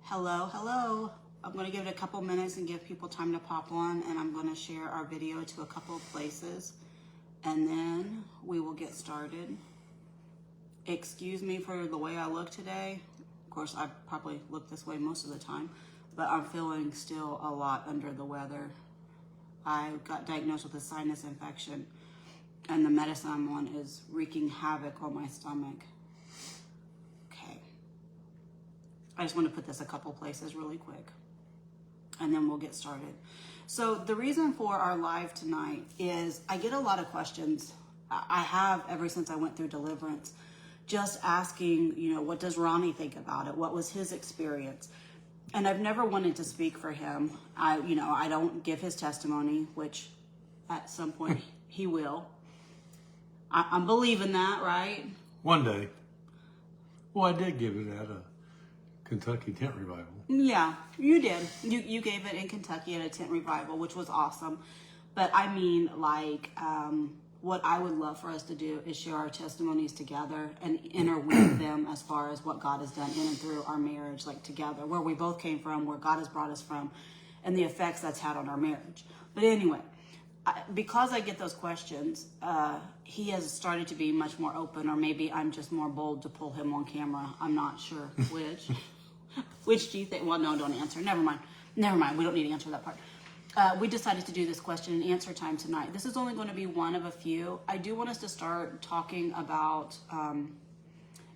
Hello, hello. I'm going to give it a couple minutes and give people time to pop on, and I'm going to share our video to a couple of places, and then we will get started. Excuse me for the way I look today. Of course, I probably look this way most of the time, but I'm feeling still a lot under the weather. I got diagnosed with a sinus infection, and the medicine I'm on is wreaking havoc on my stomach. Okay. I just want to put this a couple places really quick, and then we'll get started. So the reason for our live tonight is I get a lot of questions. I have ever since I went through deliverance, just asking, what does Ronnie think about it? What was his experience? And I've never wanted to speak for him. I don't give his testimony, which at some point he will. I'm believing that, right? One day. Well, I did give it at a Kentucky tent revival. Yeah, you did. You gave it in Kentucky at a tent revival, which was awesome. But I mean, what I would love for us to do is share our testimonies together and interweave them as far as what God has done in and through our marriage, together, where we both came from, where God has brought us from, and the effects that's had on our marriage. But anyway, because I get those questions, he has started to be much more open, or maybe I'm just more bold to pull him on camera. I'm not sure which. Which do you think? Well, no, don't answer. Never mind. We don't need to answer that part. We decided to do this question and answer time tonight. This is only going to be one of a few. I do want us to start talking about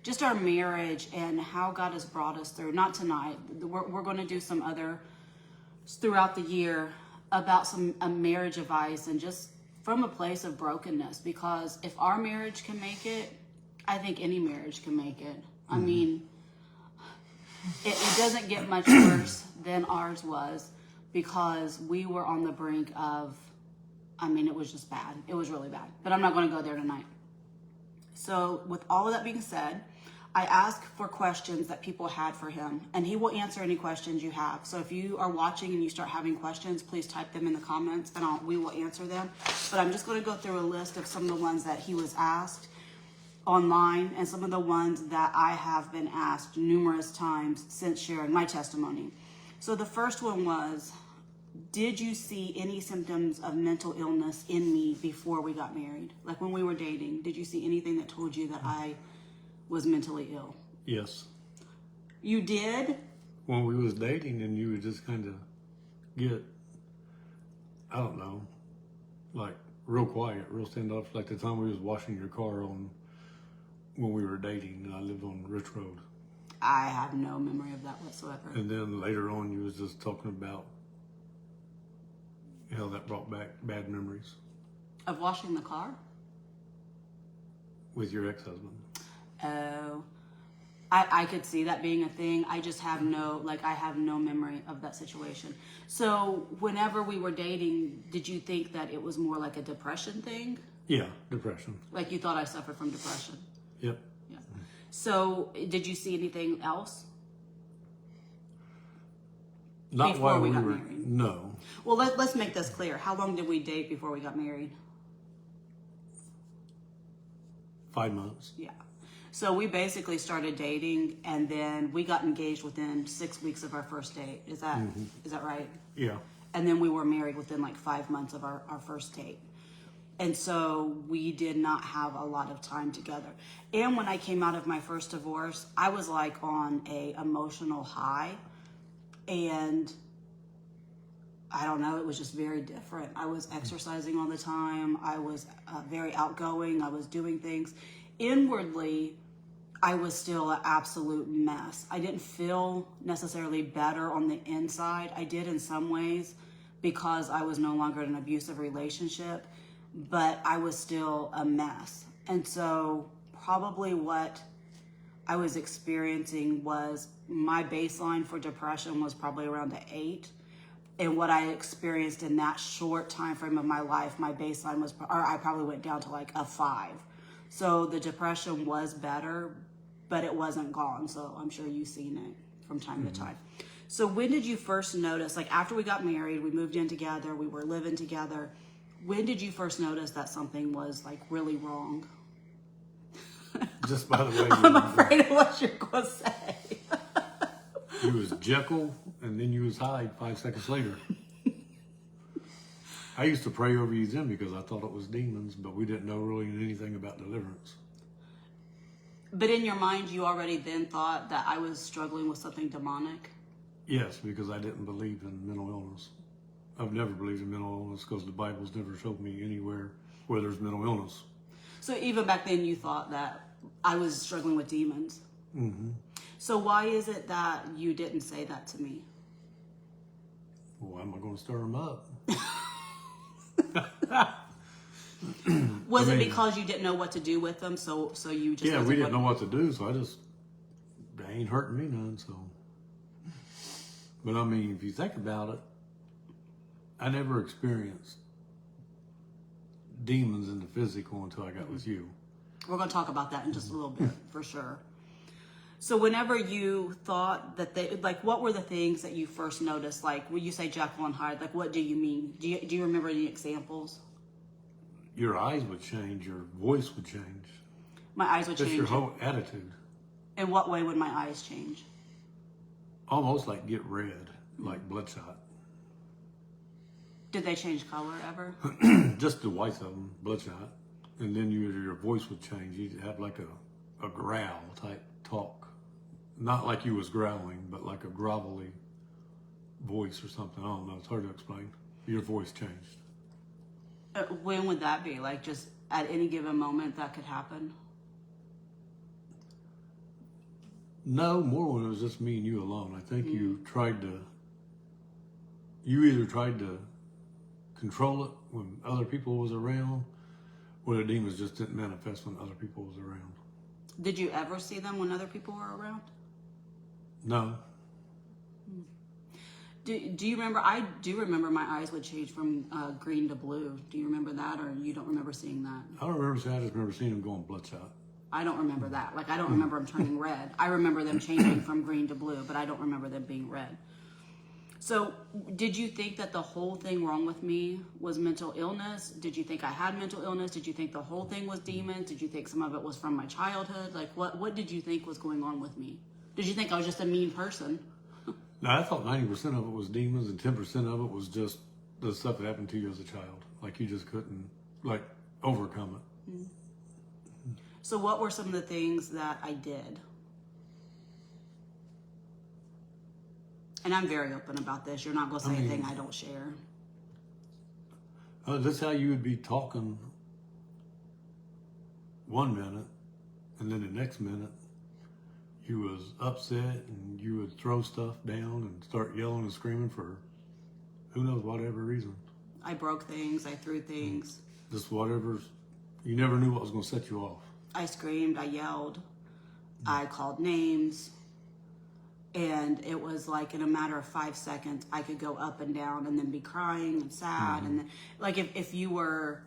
just our marriage and how God has brought us through. Not tonight. We're going to do some other throughout the year about some marriage advice, and just from a place of brokenness. Because if our marriage can make it, I think any marriage can make it. I mean, it doesn't get much worse than ours was, because we were on the brink of, it was just bad. It was really bad. But I'm not going to go there tonight. So with all of that being said, I asked for questions that people had for him, and he will answer any questions you have. So if you are watching and you start having questions, please type them in the comments, and we will answer them. But I'm just going to go through a list of some of the ones that he was asked online, and some of the ones that I have been asked numerous times since sharing my testimony. So the first one was, did you see any symptoms of mental illness in me before we got married? Like when we were dating, did you see anything that told you that I was mentally ill? Yes. You did? When we was dating, and you would just kind of get, I don't know, real quiet, real standoff, like the time we was washing your car when we were dating, and I lived on Rich Road. I have no memory of that whatsoever. And then later on, you was just talking about how that brought back bad memories. Of washing the car? With your ex-husband. Oh, I could see that being a thing. I just have I have no memory of that situation. So whenever we were dating, did you think that it was more like a depression thing? Yeah, depression. Like you thought I suffered from depression? Yep. Yeah. So did you see anything else? Not before while we got married. married? No. Well, let's make this clear. How long did we date before we got married? 5 months. Yeah. So we basically started dating, and then we got engaged within 6 weeks of our first date. Is that right? Yeah. And then we were married within 5 months of our first date. And so we did not have a lot of time together. And when I came out of my first divorce, I was on a emotional high. And I don't know, it was just very different. I was exercising all the time. I was very outgoing. I was doing things. Inwardly, I was still an absolute mess. I didn't feel necessarily better on the inside. I did in some ways, because I was no longer in an abusive relationship, but I was still a mess. And so probably what I was experiencing was, my baseline for depression was probably around an 8. And what I experienced in that short time frame of my life, my baseline was, or I probably went down to a 5. So the depression was better, but it wasn't gone. So I'm sure you've seen it from time to time. So when did you first notice, after we got married, we moved in together, we were living together, when did you first notice that something was really wrong? Just by the way. I'm afraid of what you're going to say. You was Jekyll, and then you was Hyde 5 seconds later. I used to pray over you then because I thought it was demons, but we didn't know really anything about deliverance. But in your mind, you already then thought that I was struggling with something demonic? Yes, because I didn't believe in mental illness. I've never believed in mental illness because the Bible's never showed me anywhere where there's mental illness. So even back then you thought that I was struggling with demons? Mm-hmm. So why is it that you didn't say that to me? Well, why am I going to stir them up? Was it because you didn't know what to do with them? So you just... Yeah, we didn't know what to do, so they ain't hurting me none, so. But I mean, if you think about it, I never experienced demons in the physical until I got with you. We're going to talk about that in just a little bit, for sure. So whenever you thought that they, like, what were the things that you first noticed? Like, when you say Jekyll and Hyde, like, what do you mean? Do you remember any examples? Your eyes would change, your voice would change. My eyes would change. Just your whole attitude. In what way would my eyes change? Almost like get red, like bloodshot. Did they change color ever? Just the whites of them, bloodshot. And then your voice would change. You'd have like a growl type talk. Not like you was growling, but like a grovelly voice or something. I don't know. It's hard to explain. Your voice changed. When would that be? Like, just at any given moment that could happen? No, more when it was just me and you alone. I think you either tried to control it when other people was around, or the demons just didn't manifest when other people was around. Did you ever see them when other people were around? No. Do you remember? I do remember my eyes would change from green to blue. Do you remember that, or you don't remember seeing that? I don't remember seeing. I just remember seeing them going bloodshot. I don't remember that. Like, I don't remember them turning red. I remember them changing from green to blue, but I don't remember them being red. So did you think that the whole thing wrong with me was mental illness? Did you think I had mental illness? Did you think the whole thing was demons? Did you think some of it was from my childhood? Like, what did you think was going on with me? Did you think I was just a mean person? No, I thought 90% of it was demons and 10% of it was just the stuff that happened to you as a child. Like you just couldn't, like, overcome it. Mm-hmm. So what were some of the things that I did? And I'm very open about this. You're not going to say anything I don't share. That's how you would be talking one minute, and then the next minute you was upset and you would throw stuff down and start yelling and screaming for who knows whatever reason. I broke things. I threw things. Just whatever's, you never knew what was going to set you off. I screamed. I yelled. I called names. And it was like in a matter of 5 seconds, I could go up and down and then be crying and sad. Mm-hmm. And then, like, if you were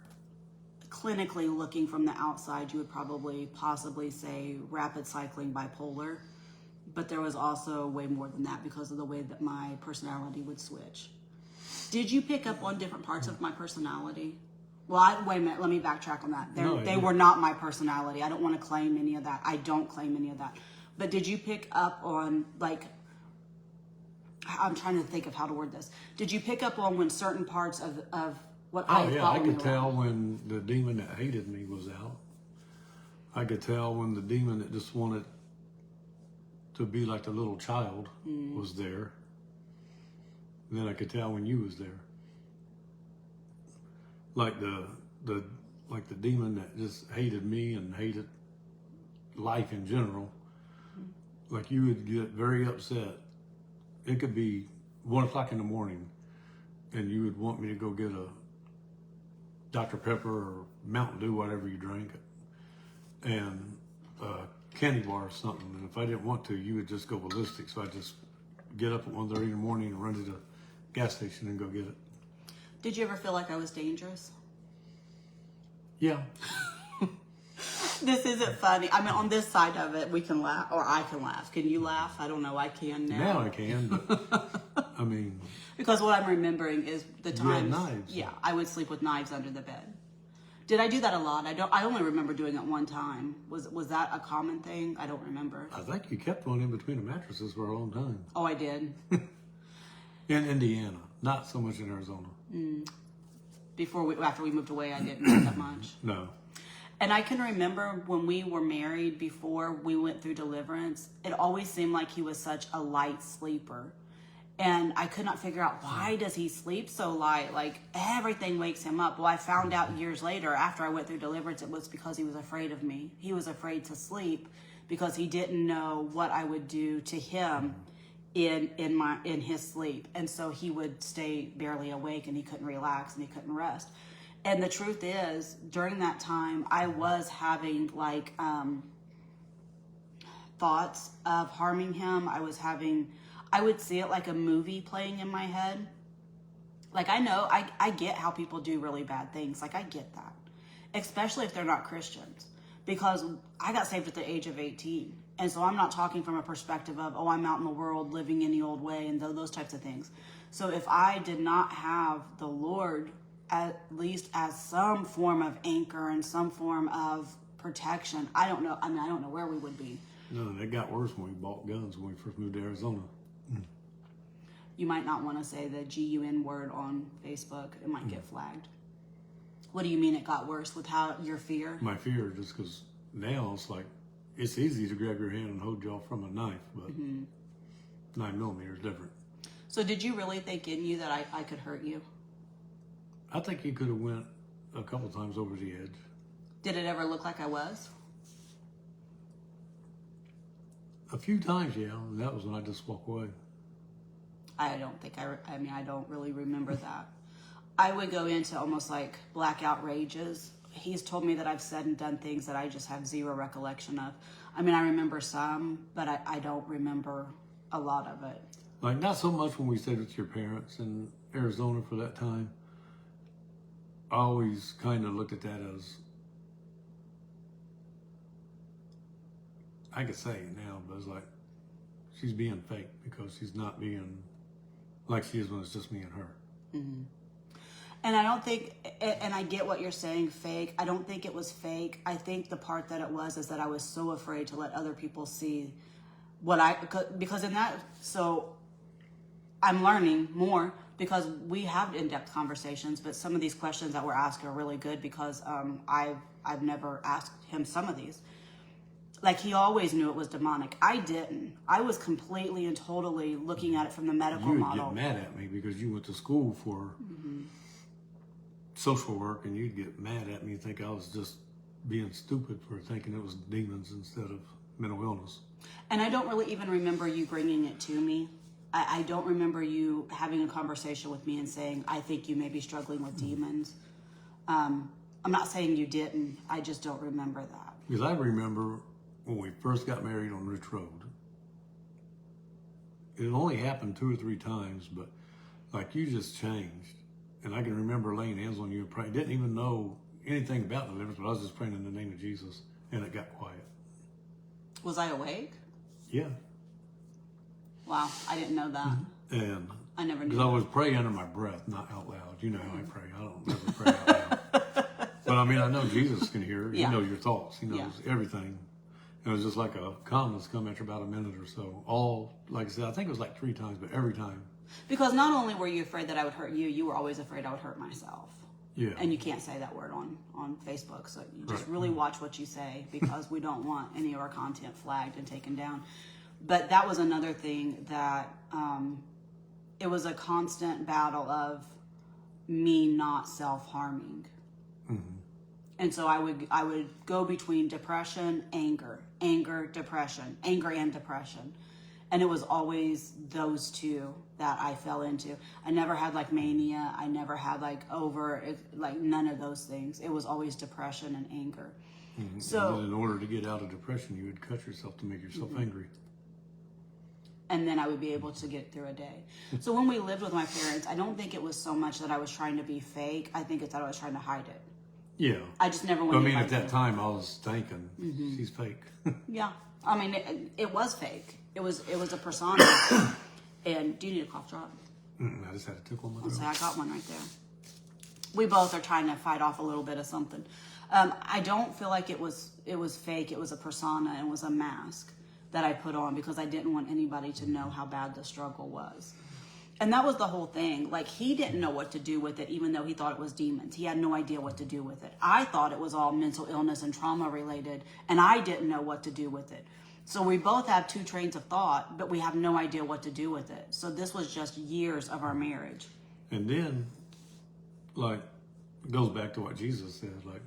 clinically looking from the outside, you would possibly say rapid cycling bipolar. But there was also way more than that because of the way that my personality would switch. Did you pick up on different parts of my personality? Well, wait a minute. Let me backtrack on that. They were not my personality. I don't want to claim any of that. I don't claim any of that. But did you pick up on, like, I'm trying to think of how to word this. Did you pick up on when certain parts of what I thought? I could tell when the demon that hated me was out. I could tell when the demon that just wanted to be like the little child was there. And then I could tell when you was there. Like the demon that just hated me and hated life in general. Like you would get very upset. It could be 1 o'clock in the morning and you would want me to go get a Dr. Pepper or Mountain Dew, whatever you drank, and a candy bar or something. And if I didn't want to, you would just go ballistic. So I'd just get up at 1:30 in the morning and run to the gas station and go get it. Did you ever feel like I was dangerous? Yeah. This isn't funny. I mean, on this side of it, we can laugh, or I can laugh. Can you laugh? I don't know. I can now. Now I can, but I mean... Because what I'm remembering is the times... You had knives. Yeah, I would sleep with knives under the bed. Did I do that a lot? I only remember doing it one time. Was that a common thing? I don't remember. I think you kept one in between the mattresses for a long time. Oh, I did. In Indiana, not so much in Arizona. After we moved away, I didn't do that much. No. And I can remember when we were married before we went through deliverance, it always seemed like he was such a light sleeper. And I could not figure out, why does he sleep so light? Like, everything wakes him up. Well, I found out years later, after I went through deliverance, it was because he was afraid of me. He was afraid to sleep because he didn't know what I would do to him in his sleep. And so he would stay barely awake, and he couldn't relax, and he couldn't rest. And the truth is, during that time, I was having like thoughts of harming him. I would see it like a movie playing in my head. Like, I get how people do really bad things. Like, I get that. Especially if they're not Christians. Because I got saved at the age of 18. And so I'm not talking from a perspective of, oh, I'm out in the world living any old way and those types of things. So if I did not have the Lord, at least as some form of anchor and some form of protection, I don't know. I mean, I don't know where we would be. No, it got worse when we bought guns when we first moved to Arizona. You might not want to say the GUN word on Facebook. It might get flagged. What do you mean it got worse with your fear? My fear, just because now it's like, it's easy to grab your hand and hold you off from a knife, but 9mm is different. So did you really think in you that I could hurt you? I think he could have went a couple times over the edge. Did it ever look like I was? A few times, yeah, and that was when I just walked away. I don't think I don't really remember that. I would go into almost like blackout rages. He's told me that I've said and done things that I just have zero recollection of. I mean, I remember some, but I don't remember a lot of it. Like, not so much when we stayed with your parents in Arizona for that time. I always kind of looked at that as, I could say it now, but it's like, she's being fake because she's not being like she is when it's just me and her. Mm-hmm. And I don't think, and I get what you're saying, fake. I don't think it was fake. I think the part that it was is that I was so afraid to let other people see because in that, so I'm learning more because we have in-depth conversations, but some of these questions that were asked are really good because I've never asked him some of these. Like, he always knew it was demonic. I didn't. I was completely and totally looking at it from the medical model. You would get mad at me because you went to school for social work, and you'd get mad at me and think I was just being stupid for thinking it was demons instead of mental illness. And I don't really even remember you bringing it to me. I don't remember you having a conversation with me and saying, I think you may be struggling with demons. I'm not saying you didn't. I just don't remember that. Because I remember when we first got married on Rich Road. It only happened 2 or 3 times, but like, you just changed. And I can remember laying hands on you and praying. Didn't even know anything about deliverance, but I was just praying in the name of Jesus, and it got quiet. Was I awake? Yeah. Wow, I didn't know that. And I never knew. Because I was praying under my breath, not out loud. You know how I pray. I don't never pray out loud. But I mean, I know Jesus can hear. He knows your thoughts. He knows everything. And it was just like a calmness come after about a minute or so. Like I said, I think it was like 3 times, but every time. Because not only were you afraid that I would hurt you, you were always afraid I would hurt myself. Yeah. And you can't say that word on Facebook, so you just really watch what you say because we don't want any of our content flagged and taken down. But that was another thing that it was a constant battle of me not self-harming. Mm-hmm. And so I would go between depression, anger, depression, anger and depression. And it was always those two that I fell into. I never had like mania. I never had like none of those things. It was always depression and anger. Mm-hmm. So and in order to get out of depression, you would cut yourself to make yourself angry. And then I would be able to get through a day. So when we lived with my parents, I don't think it was so much that I was trying to be fake. I think it's that I was trying to hide it. Yeah. I just never wanted I mean, to at that time, I was thinking, she's fake. Yeah. I mean, it was fake. It was a persona. And do you need a cough drop? I just had a tickle in my throat. So I got one right there. We both are trying to fight off a little bit of something. I don't feel like it was fake. It was a persona and was a mask that I put on because I didn't want anybody to know how bad the struggle was. And that was the whole thing. Like, he didn't know what to do with it, even though he thought it was demons. He had no idea what to do with it. I thought it was all mental illness and trauma related, and I didn't know what to do with it. So we both have two trains of thought, but we have no idea what to do with it. So this was just years of our marriage. And then, like, it goes back to what Jesus said. Like,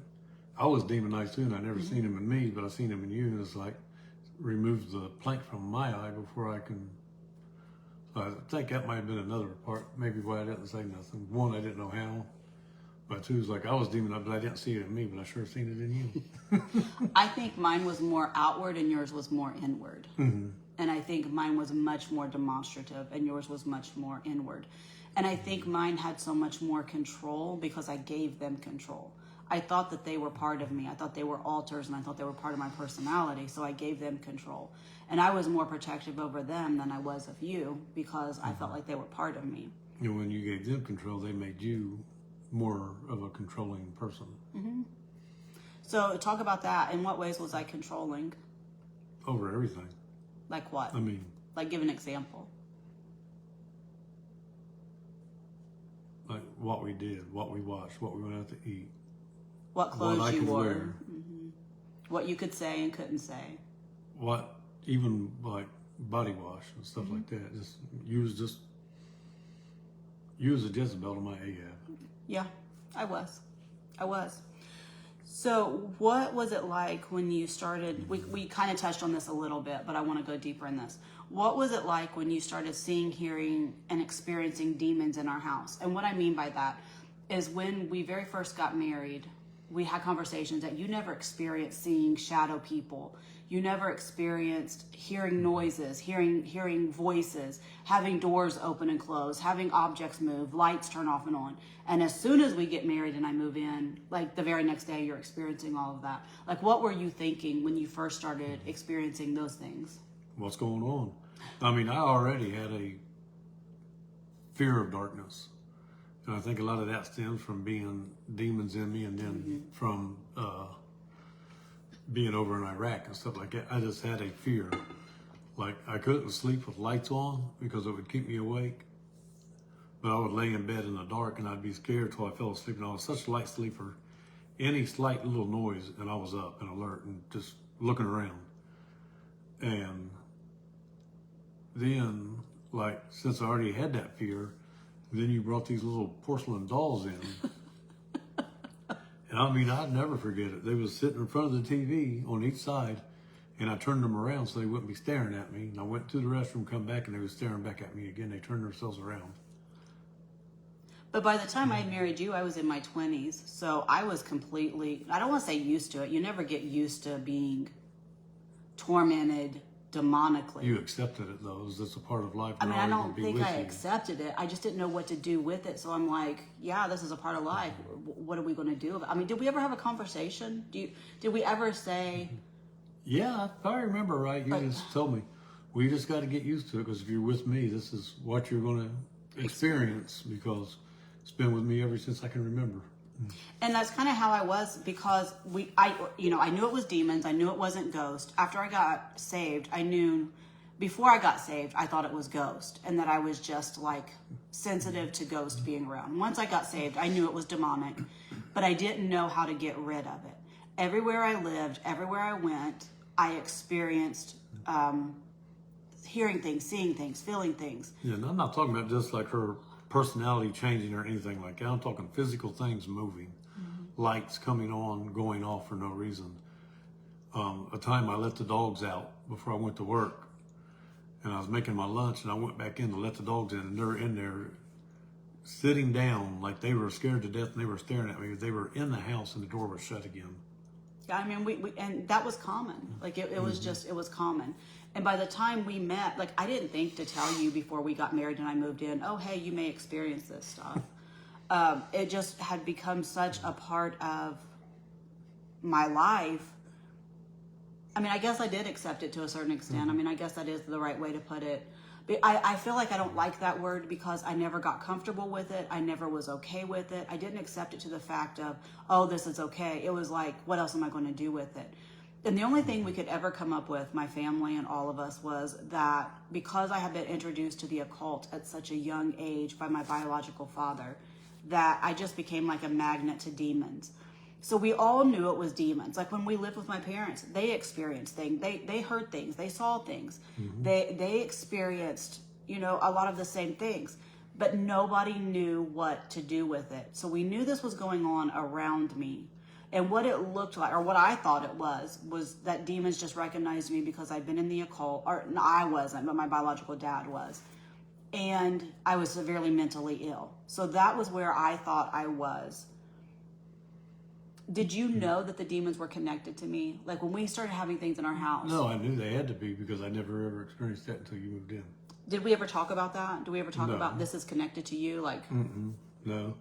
I was demonized too, and I never seen him in me, but I seen him in you. And it's like, removes the plank from my eye before I can. So I think that might have been another part, maybe why I didn't say nothing. One, I didn't know how. But two, is like, I was demonized, but I didn't see it in me, but I sure seen it in you. I think mine was more outward and yours was more inward. Mm-hmm. And I think mine was much more demonstrative and yours was much more inward. And I think mine had so much more control because I gave them control. I thought that they were part of me. I thought they were alters and I thought they were part of my personality. So I gave them control. And I was more protective over them than I was of you because I felt like they were part of me. And when you gave them control, they made you more of a controlling person. Mm-hmm. So talk about that. In what ways was I controlling? Over everything. Like what? I mean, like give an example. Like what we did, what we watched, what we went out to eat. What clothes what I you could wore. wear. Mm-hmm. What you could say and couldn't say. What, even like body wash and stuff Mm-hmm. like that. You was a Jezebel to my Ahab. Yeah, I was. So what was it like when you started, we kind of touched on this a little bit, but I want to go deeper in this. What was it like when you started seeing, hearing, and experiencing demons in our house? And what I mean by that is when we very first got married, we had conversations that you never experienced seeing shadow people. You never experienced hearing noises, hearing voices, having doors open and close, having objects move, lights turn off and on. And as soon as we get married and I move in, like the very next day, you're experiencing all of that. Like, what were you thinking when you first started experiencing those things? What's going on? I mean, I already had a fear of darkness. And I think a lot of that stems from being demons in me and then from being over in Iraq and stuff like that. I just had a fear. Like, I couldn't sleep with lights on because it would keep me awake. But I would lay in bed in the dark and I'd be scared till I fell asleep. And I was such a light sleeper. Any slight little noise and I was up and alert and just looking around. And then, like, since I already had that fear, then you brought these little porcelain dolls in. And I mean, I'd never forget it. They was sitting in front of the TV on each side, and I turned them around so they wouldn't be staring at me. And I went to the restroom, come back, and they were staring back at me again. They turned themselves around. But by the time I married you, I was in my 20s. So I was completely, I don't want to say used to it. You never get used to being tormented demonically. You accepted it, though. It's just a part of life. I mean, I don't think I you. accepted it. I just didn't know what to do with it. So I'm like, yeah, this is a part of life. What are we going to do? I mean, did we ever have a conversation? Did we ever say? Yeah, if I remember right, you just told me, well, you just got to get used to it because if you're with me, this is what you're going to experience because it's been with me ever since I can remember. And that's kind of how I was because I knew it was demons. I knew it wasn't ghost. After I got saved, I knew. Before I got saved, I thought it was ghost and that I was just like sensitive to ghost being around. Once I got saved, I knew it was demonic, but I didn't know how to get rid of it. Everywhere I lived, everywhere I went, I experienced hearing things, seeing things, feeling things. Yeah, and I'm not talking about just like her personality changing or anything like that. I'm talking physical things moving, lights coming on, going off for no reason. A time I let the dogs out before I went to work, and I was making my lunch, and I went back in to let the dogs in, and they were in there sitting down like they were scared to death, and they were staring at me. They were in the house, and the door was shut again. Yeah, I mean, we and that was common. Like it was just, it was common. And by the time we met, like I didn't think to tell you before we got married and I moved in, oh, hey, you may experience this stuff. It just had become such a part of my life. I mean, I guess I did accept it to a certain extent. I mean, I guess that is the right way to put it. I feel like I don't like that word because I never got comfortable with it. I never was okay with it. I didn't accept it to the fact of, oh, this is okay. It was like, what else am I going to do with it? And the only thing we could ever come up with, my family and all of us, was that because I had been introduced to the occult at such a young age by my biological father, that I just became like a magnet to demons. So we all knew it was demons. Like when we lived with my parents, they experienced things. They heard things. They saw things. They experienced, a lot of the same things. But nobody knew what to do with it. So we knew this was going on around me. And what it looked like, or what I thought it was that demons just recognized me because I'd been in the occult. Or no, I wasn't, but my biological dad was. And I was severely mentally ill. So that was where I thought I was. Did you know that the demons were connected to me? Like when we started having things in our house. No, I knew they had to be because I never ever experienced that until you moved in. Did we ever talk about that? Do we ever talk about this is connected to you? Like, no.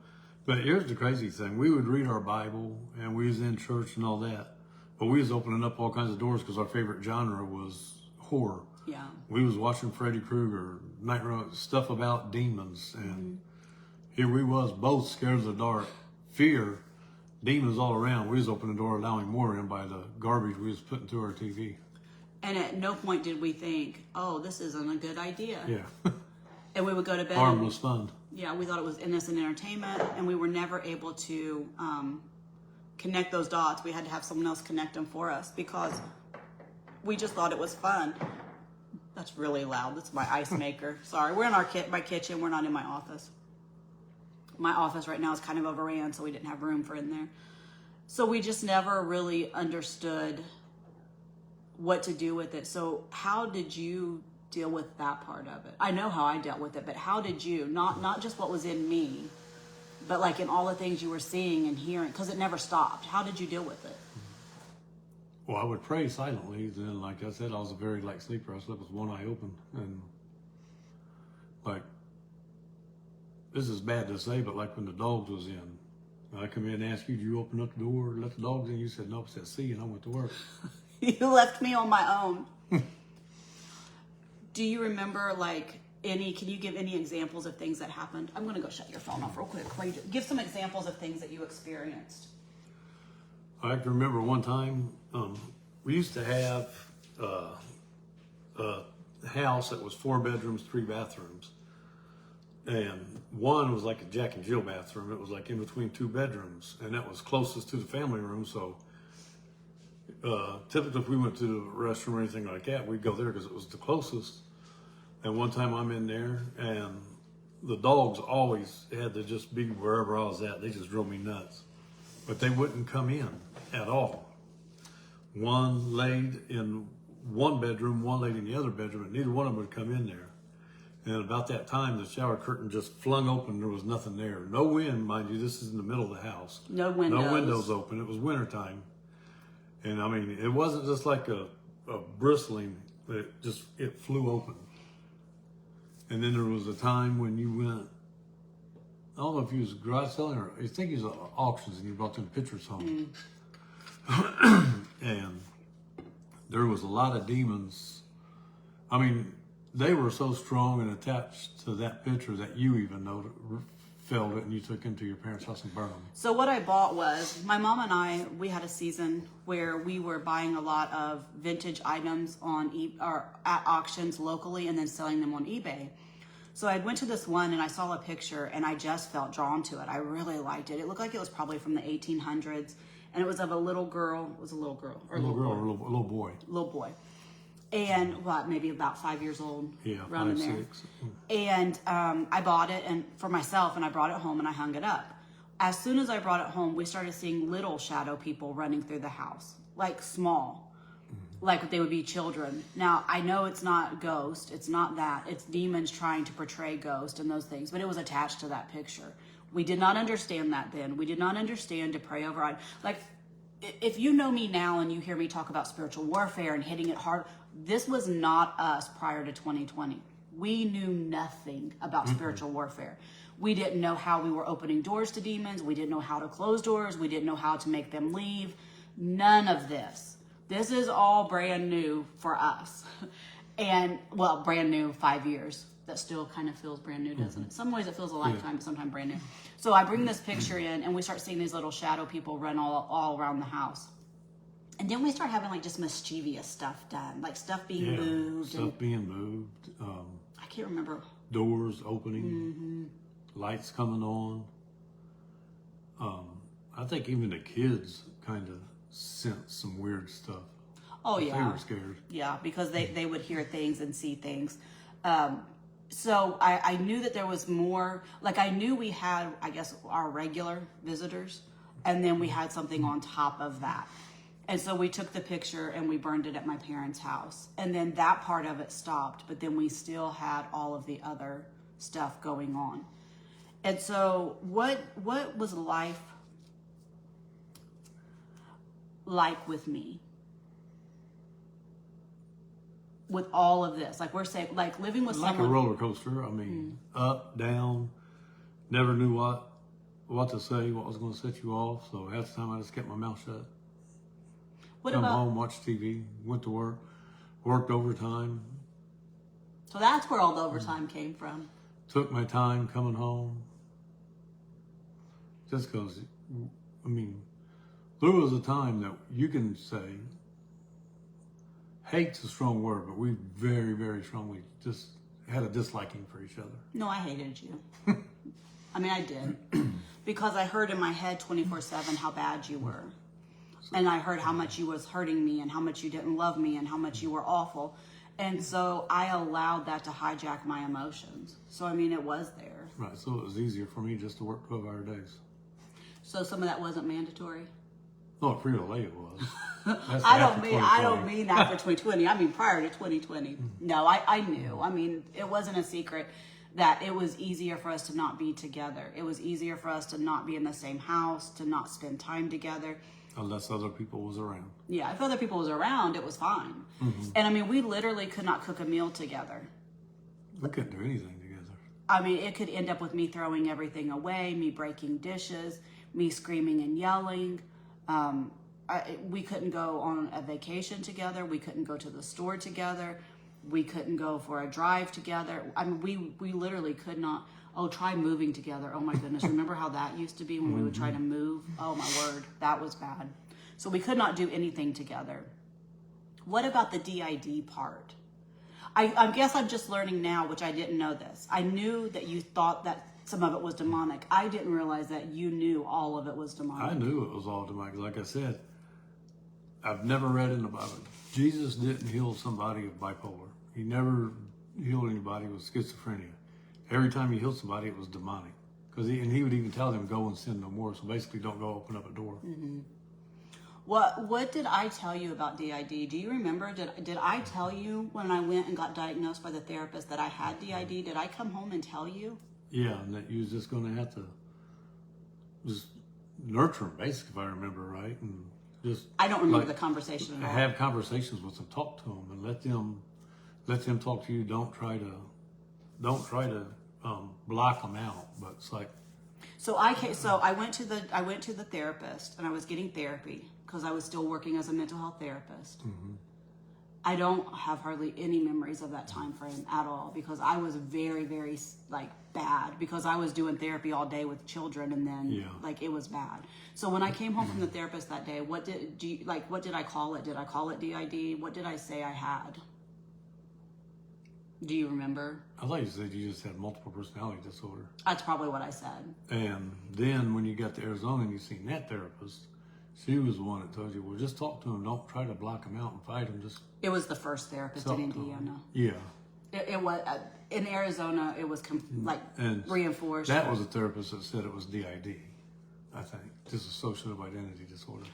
But here's the crazy thing. We would read our Bible and we was in church and all that. But we was opening up all kinds of doors because our favorite genre was horror. Yeah. We was watching Freddy Krueger, Nightmare, stuff about demons. And here we was both scared of the dark. Fear. Demons all around. We was opening the door, allowing more in by the garbage we was putting through our TV. And at no point did we think, oh, this isn't a good idea. Yeah. And we would go to bed. Harmless fun. Yeah, we thought it was innocent entertainment, and we were never able to connect those dots. We had to have someone else connect them for us because we just thought it was fun. That's really loud. That's my ice maker. Sorry, we're in my kitchen. We're not in my office. My office right now is kind of overran, so we didn't have room for in there. So we just never really understood what to do with it. So how did you deal with that part of it? I know how I dealt with it, but how did you, not just what was in me, but like in all the things you were seeing and hearing, because it never stopped. How did you deal with it? Well, I would pray silently. Then, like I said, I was a very light sleeper. I slept with one eye open. And like, this is bad to say, but like when the dogs was in, I come in and ask you, do you open up the door and let the dogs in? You said, no, it's at sea, and I went to work. You left me on my own. Do you remember can you give any examples of things that happened? I'm going to go shut your phone off real quick. Give some examples of things that you experienced. I can remember one time, we used to have a house that was 4 bedrooms, 3 bathrooms. And one was like a Jack and Jill bathroom. It was like in between 2 bedrooms, and that was closest to the family room. So typically if we went to the restroom or anything like that, we'd go there because it was the closest. And one time I'm in there, and the dogs always had to just be wherever I was at. They just drove me nuts. But they wouldn't come in at all. One laid in one bedroom, one laid in the other bedroom, and neither one of them would come in there. And about that time, the shower curtain just flung open. There was nothing there. No wind, mind you. This is in the middle of the house. No windows. No windows open. It was wintertime. And I mean, it wasn't just like a bristling. It flew open. And then there was a time when you went, I don't know if you was garage selling or I think you was at auctions, and you brought them pictures home. And there was a lot of demons. I mean, they were so strong and attached to that picture that you even felt it, and you took it to your parents' house and burned them. So what I bought was, my mom and I, we had a season where we were buying a lot of vintage items at auctions locally and then selling them on eBay. So I went to this one and I saw a picture and I just felt drawn to it. I really liked it. It looked like it was probably from the 1800s, and it was of a little girl. It was a little girl or a little boy. A little boy. Little boy. And maybe about 5 years old. Yeah, around 5, in there. 6. And I bought it and for myself, and I brought it home and I hung it up. As soon as I brought it home, we started seeing little shadow people running through the house, like small, like they would be children. Now, I know it's not ghost. It's not that. It's demons trying to portray ghost and those things, but it was attached to that picture. We did not understand that then. We did not understand to pray over it. Like, if you know me now and you hear me talk about spiritual warfare and hitting it hard, this was not us prior to 2020. We knew nothing about spiritual warfare. We didn't know how we were opening doors to demons. We didn't know how to close doors. We didn't know how to make them leave. None of this. This is all brand new for us. And, well, brand new, 5 years. That still kind of feels brand new, doesn't it? Some ways it feels a lifetime, but sometimes brand new. So I bring this picture in, and we start seeing these little shadow people run all around the house. And then we start having like just mischievous stuff done, like stuff being moved. Stuff being moved. I can't remember. Doors opening, lights coming on. I think even the kids kind of sensed some weird stuff. Oh, yeah. They were scared. Yeah, because they would hear things and see things. So I knew that there was more, like I knew we had, I guess, our regular visitors, and then we had something on top of that. And so we took the picture and we burned it at my parents' house. And then that part of it stopped, but then we still had all of the other stuff going on. And so what was life like with me? With all of this, like we're saying, like living with like someone. a roller coaster. I mean, up, down, never knew what to say, what was going to set you off. So half the time I just kept my mouth shut. Come home, watch TV, went to work, worked overtime. So that's where all the overtime came from. Took my time coming home. Just because, I mean, there was a time that you can say, hate's a strong word, but we very, very strongly just had a disliking for each other. No, I hated you. I mean, I did. Because I heard in my head 24/7 how bad you were. And I heard how much you was hurting me and how much you didn't love me and how much you were awful. And so I allowed that to hijack my emotions. So, I mean, it was there. Right, so it was easier for me just to work 12-hour days. So some of that wasn't mandatory? No, for you it was. I don't mean that for 2020. I mean prior to 2020. No, I knew. I mean, it wasn't a secret that it was easier for us to not be together. It was easier for us to not be in the same house, to not spend time together. Unless other people was around. Yeah, if other people was around, it was fine. And I mean, we literally could not cook a meal together. We couldn't do anything together. I mean, it could end up with me throwing everything away, me breaking dishes, me screaming and yelling. We couldn't go on a vacation together. We couldn't go to the store together. We couldn't go for a drive together. I mean, we literally could not. Oh, try moving together. Oh my goodness. Remember how that used to be when we would try to move? Oh my word. That was bad. So we could not do anything together. What about the DID part? I guess I'm just learning now, which I didn't know this. I knew that you thought that some of it was demonic. I didn't realize that you knew all of it was demonic. I knew it was all demonic. Like I said, I've never read in the Bible. Jesus didn't heal somebody of bipolar. He never healed anybody with schizophrenia. Every time he healed somebody, it was demonic. And he would even tell them, go and sin no more. So basically, don't go open up a door. What did I tell you about DID? Do you remember? Did I tell you when I went and got diagnosed by the therapist that I had DID? Did I come home and tell you? Yeah, and that you was just going to have to just nurture them, basically, if I remember right. And just I don't remember the conversation at all. Have conversations with them, talk to them, and let them talk to you. Don't try to block them out. But it's like. So I went to the therapist, and I was getting therapy because I was still working as a mental health therapist. I don't have hardly any memories of that time frame at all because I was very, very bad because I was doing therapy all day with children, and then it was bad. So when I came home from the therapist that day, what did I call it? Did I call it DID? What did I say I had? Do you remember? I thought you said you just had multiple personality disorder. That's probably what I said. And then when you got to Arizona and you seen that therapist, she was the one that told you, well, just talk to him. Don't try to block him out and fight him. It was the first therapist in Indiana. Yeah. It was in Arizona. It was reinforced. That was a therapist that said it was DID. I think dissociative identity disorder.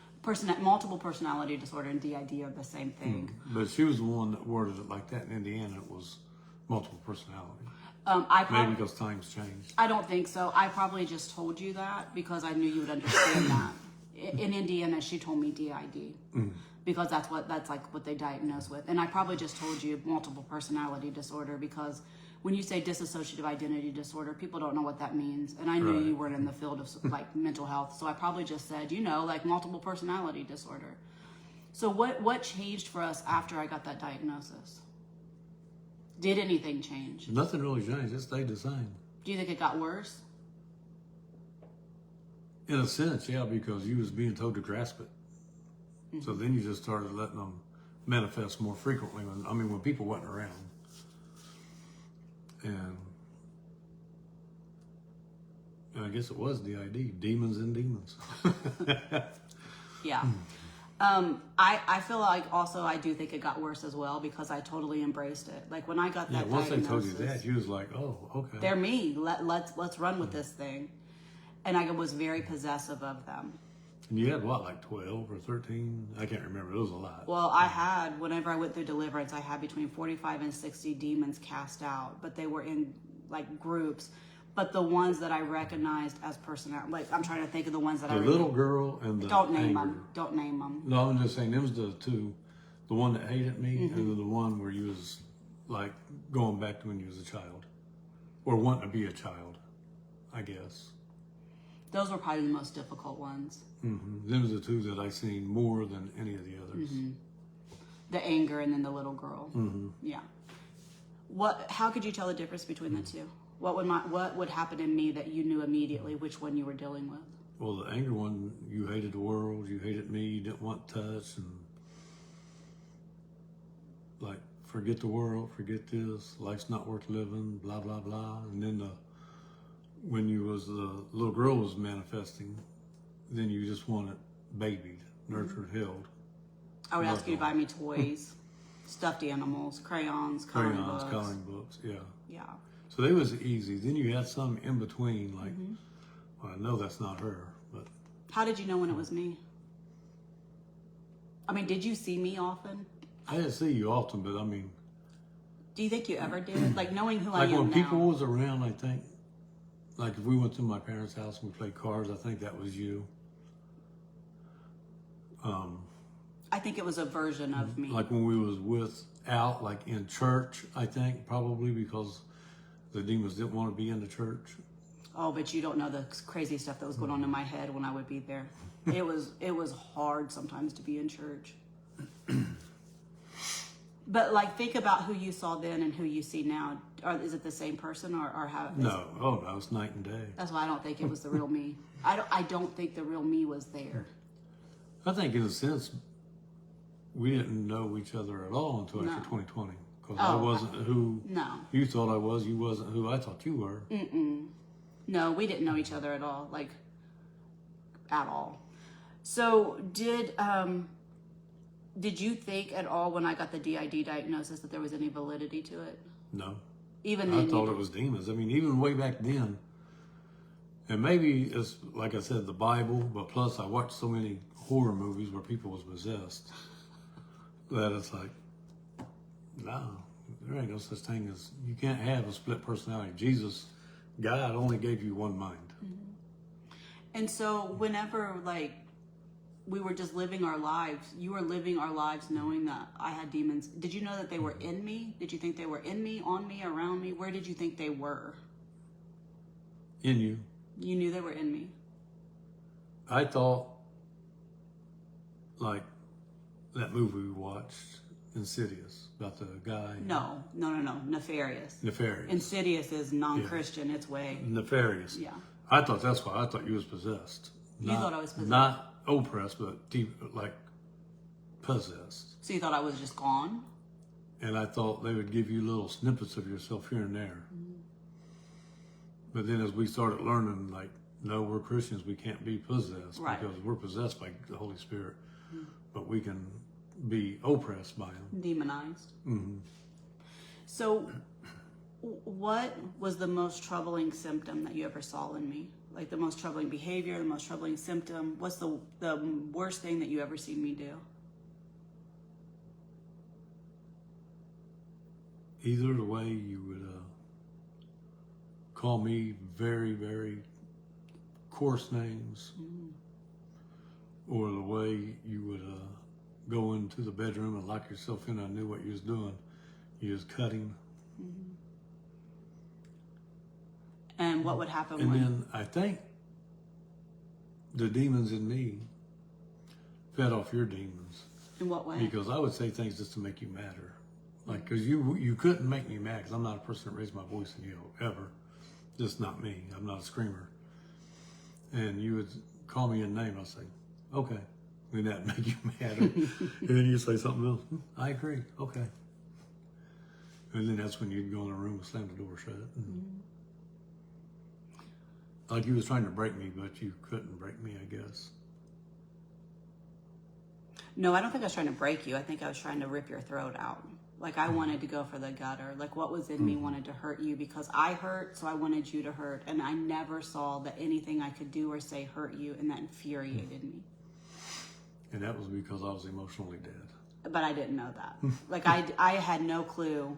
Multiple personality disorder and DID are the same thing. But she was the one that worded it like that in Indiana. It was multiple personality. Maybe because times changed. I don't think so. I probably just told you that because I knew you would understand that. In Indiana, she told me DID because that's what they diagnose with. And I probably just told you multiple personality disorder because when you say dissociative identity disorder, people don't know what that means. And I knew you weren't in the field of mental health. So I probably just said, multiple personality disorder. So what changed for us after I got that diagnosis? Did anything change? Nothing really changed. It stayed the same. Do you think it got worse? In a sense, yeah, because you was being told to grasp it. Mm-hmm. So then you just started letting them manifest more frequently. When people wasn't around. And I guess it was DID, demons and demons. Yeah. I feel like also I do think it got worse as well because I totally embraced it. Like when I got that once diagnosis, they told you that, you was like, oh, okay. they're me. Let's run with this thing. And I was very possessive of them. And you had what, like 12 or 13? I can't remember. It was a lot. Well, I had, whenever I went through deliverance, I had between 45 and 60 demons cast out, but they were in like groups. But the ones that I recognized as personality, like I'm trying to think of the ones that The little girl and the don't name anger. them. Don't name them. No, I'm just saying, them was the two. The one that hated me and then the one where you was like going back to when you was a child. Or wanting to be a child, I guess. Those were probably the most difficult ones. Mm-hmm. Them was the two that I seen more than any of the others. Mm-hmm. The anger and then the little girl. Mm-hmm. Yeah. How could you tell the difference between the two? What would happen in me that you knew immediately which one you were dealing with? Well, the anger one, you hated the world, you hated me, you didn't want touch, and like, forget the world, forget this, life's not worth living, blah, blah, blah. And then when the little girl was manifesting, then you just wanted babied, nurtured, held. I would ask you to buy me toys, stuffed animals, crayons, coloring books. Yeah. Yeah. So they was easy. Then you had some in between, like, well, I know that's not her, but. How did you know when it was me? I mean, did you see me often? I didn't see you often, but I mean. Do you think you ever did? Like knowing who I Like am when now. people was around, I think, like if we went to my parents' house and we played cards, I think that was you. I think it was a version of me. Like when we was out, like in church, I think, probably because the demons didn't want to be in the church. Oh, but you don't know the crazy stuff that was going on in my head when I would be there. It was hard sometimes to be in church. But like, think about who you saw then and who you see now. Is it the same person or how? No, no, it's night and day. That's why I don't think it was the real me. I don't think the real me was there. I think in a sense, we didn't know each other at all until after 2020. Because I wasn't who you thought I was. You wasn't who I thought you were. No, we didn't know each other at all. Like, at all. So did you think at all when I got the DID diagnosis that there was any validity to it? No. Even then, I thought it was demons. I mean, even way back then. And maybe it's, like I said, the Bible, but plus I watched so many horror movies where people was possessed that it's like, no, there ain't no such thing as, you can't have a split personality. Jesus, God only gave you one mind. And so whenever, like, we were just living our lives, you were living our lives knowing that I had demons. Did you know that they were in me? Did you think they were in me, on me, around me? Where did you think they were? In you. You knew they were in me. I thought, like, that movie we watched, Insidious, about the guy. No. Nefarious. Nefarious. Insidious is non-Christian. It's way. Nefarious. Yeah. I thought that's why. I thought you was possessed. You thought I was possessed? Not oppressed, but deep, like possessed. So you thought I was just gone? And I thought they would give you little snippets of yourself here and there. But then as we started learning, like, no, we're Christians, we can't be possessed because we're possessed by the Holy Spirit. But we can be oppressed by Him. Demonized. So what was the most troubling symptom that you ever saw in me? Like the most troubling behavior, the most troubling symptom? What's the worst thing that you ever seen me do? Either the way you would call me very, very coarse names, or the way you would go into the bedroom and lock yourself in. I knew what you was doing. You was cutting. And what would happen And when? then I think the demons in me fed off your demons. In what way? Because I would say things just to make you madder. Like, because you couldn't make me mad, because I'm not a person that raised my voice and yell, ever. Just not me. I'm not a screamer. And you would call me a name, I'll say, okay. And that'd make you mad. And then you say something else. I agree. Okay. And then that's when you'd go in the room and slam the door shut. Like you was trying to break me, but you couldn't break me, I guess. No, I don't think I was trying to break you. I think I was trying to rip your throat out. Like I wanted to go for the gutter. Like what was in me wanted to hurt you because I hurt, so I wanted you to hurt. And I never saw that anything I could do or say hurt you, and that infuriated me. And that was because I was emotionally dead. But I didn't know that. Like I had no clue.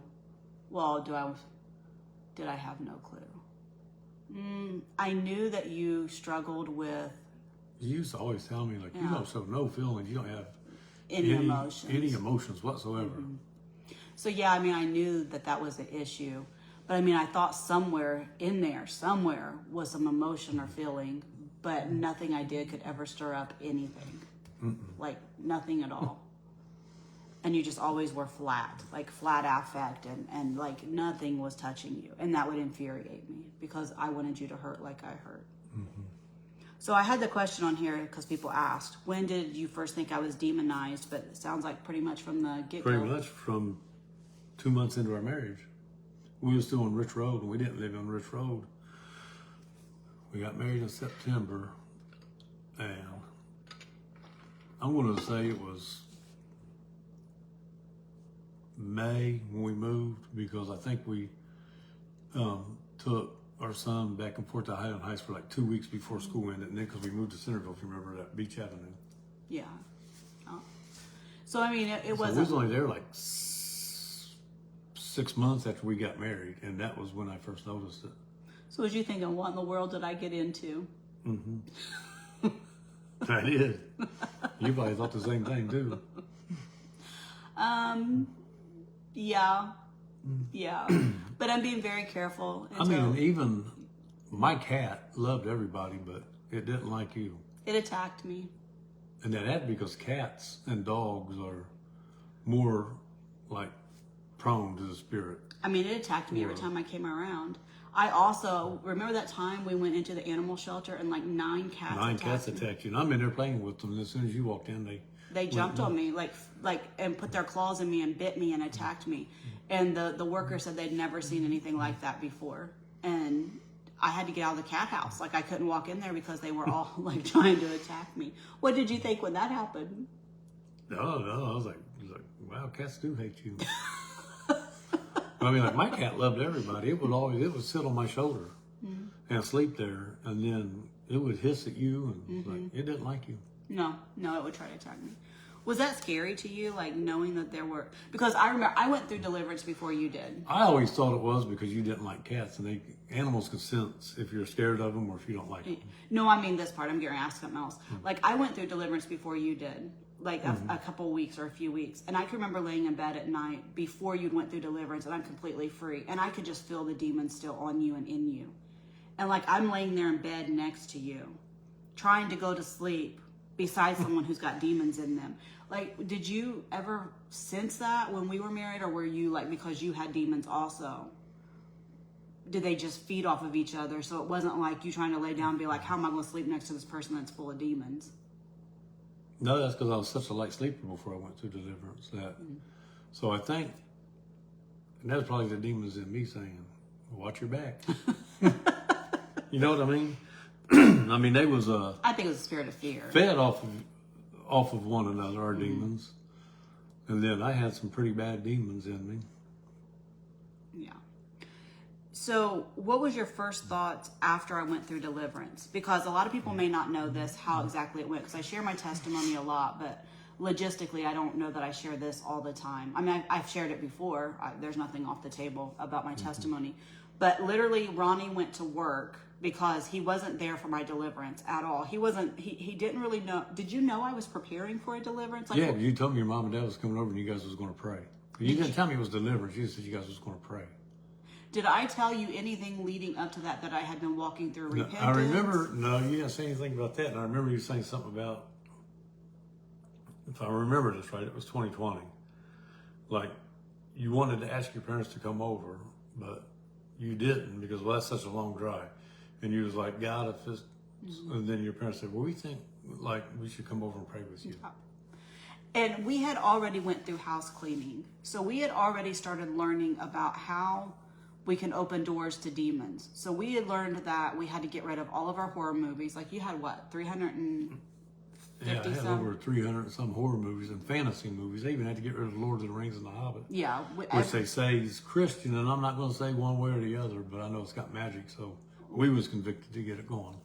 Well, did I have no clue? I knew that you struggled with. You used to always tell me, like, you don't show no feelings. You don't have any emotions. Any emotions whatsoever. So, yeah, I mean, I knew that was the issue. But, I mean, I thought somewhere in there, somewhere was some emotion or feeling. But nothing I did could ever stir up anything. Like, nothing at all. And you just always were flat, like flat affect, and like nothing was touching you. And that would infuriate me because I wanted you to hurt like I hurt. So I had the question on here because people asked, when did you first think I was demonized? But it sounds like pretty much from the get-go. Pretty much from 2 months into our marriage. We were still on Rich Road, and we didn't live on Rich Road. We got married in September, and I'm going to say it was May when we moved, because I think we took our son back and forth to Highland Heights for like 2 weeks before school ended, and then because we moved to Centerville, if you remember that Beach Avenue. Yeah. Oh. So I mean, it So wasn't. we was only there like 6 months after we got married, and that was when I first noticed it. So was you thinking, what in the world did I get into? I did. You probably thought the same thing too. Yeah. But I'm being very careful. I mean, even my cat loved everybody, but it didn't like you. It attacked me. And that had because cats and dogs are more like prone to the spirit. I mean, it attacked me every time I came around. I also remember that time we went into the animal shelter and like 9 cats attacked you. And I'm in there playing with them, and as soon as you walked in, they jumped on me like and put their claws in me and bit me and attacked me. And the worker said they'd never seen anything like that before. And I had to get out of the cat house. Like I couldn't walk in there because they were all like trying to attack me. What did you think when that happened? No, I was like, wow, cats do hate you. I mean, like my cat loved everybody. It would sit on my shoulder and sleep there, and then it would hiss at you, and like it didn't like you. No, it would try to attack me. Was that scary to you, like knowing that there were? Because I remember I went through deliverance before you did. I always thought it was because you didn't like cats, and animals can sense if you're scared of them or if you don't like them. No, I mean this part. I'm getting asked something else. Like I went through deliverance before you did, like a couple weeks or a few weeks, and I can remember laying in bed at night before you went through deliverance, and I'm completely free, and I could just feel the demons still on you and in you, and like I'm laying there in bed next to you, trying to go to sleep beside someone who's got demons in them. Like, did you ever sense that when we were married, or were you like, because you had demons also, did they just feed off of each other? So it wasn't like you trying to lay down and be like, how am I going to sleep next to this person that's full of demons? No, that's because I was such a light sleeper before I went through deliverance. So I think, and that was probably the demons in me saying, watch your back. You know what I mean? I mean, they was I think it was a spirit of fear. Fed off of one another, our demons. And then I had some pretty bad demons in me. Yeah. So what was your first thoughts after I went through deliverance? Because a lot of people may not know this, how exactly it went. Because I share my testimony a lot, but logistically, I don't know that I share this all the time. I mean, I've shared it before. There's nothing off the table about my testimony. But literally, Ronnie went to work because he wasn't there for my deliverance at all. He didn't really know. Did you know I was preparing for a deliverance? Like, yeah, you told me your mom and dad was coming over and you guys was going to pray. You didn't tell me it was deliverance. You said you guys was going to pray. Did I tell you anything leading up to that I had been walking through repentance? I remember, no, you didn't say anything about that. And I remember you saying something about, if I remember this right, it was 2020. Like, you wanted to ask your parents to come over, but you didn't because, well, that's such a long drive. And you was like, God, if this, and then your parents said, well, we think like we should come over and pray with you. And we had already went through house cleaning. So we had already started learning about how we can open doors to demons. So we had learned that we had to get rid of all of our horror movies. Like you had what, 350 Yeah, I had some? over 300 and some horror movies and fantasy movies. They even had to get rid of Lord of the Rings and The Hobbit. Yeah. Which they say is Christian, and I'm not going to say one way or the other, but I know it's got magic, so we was convicted to get it going.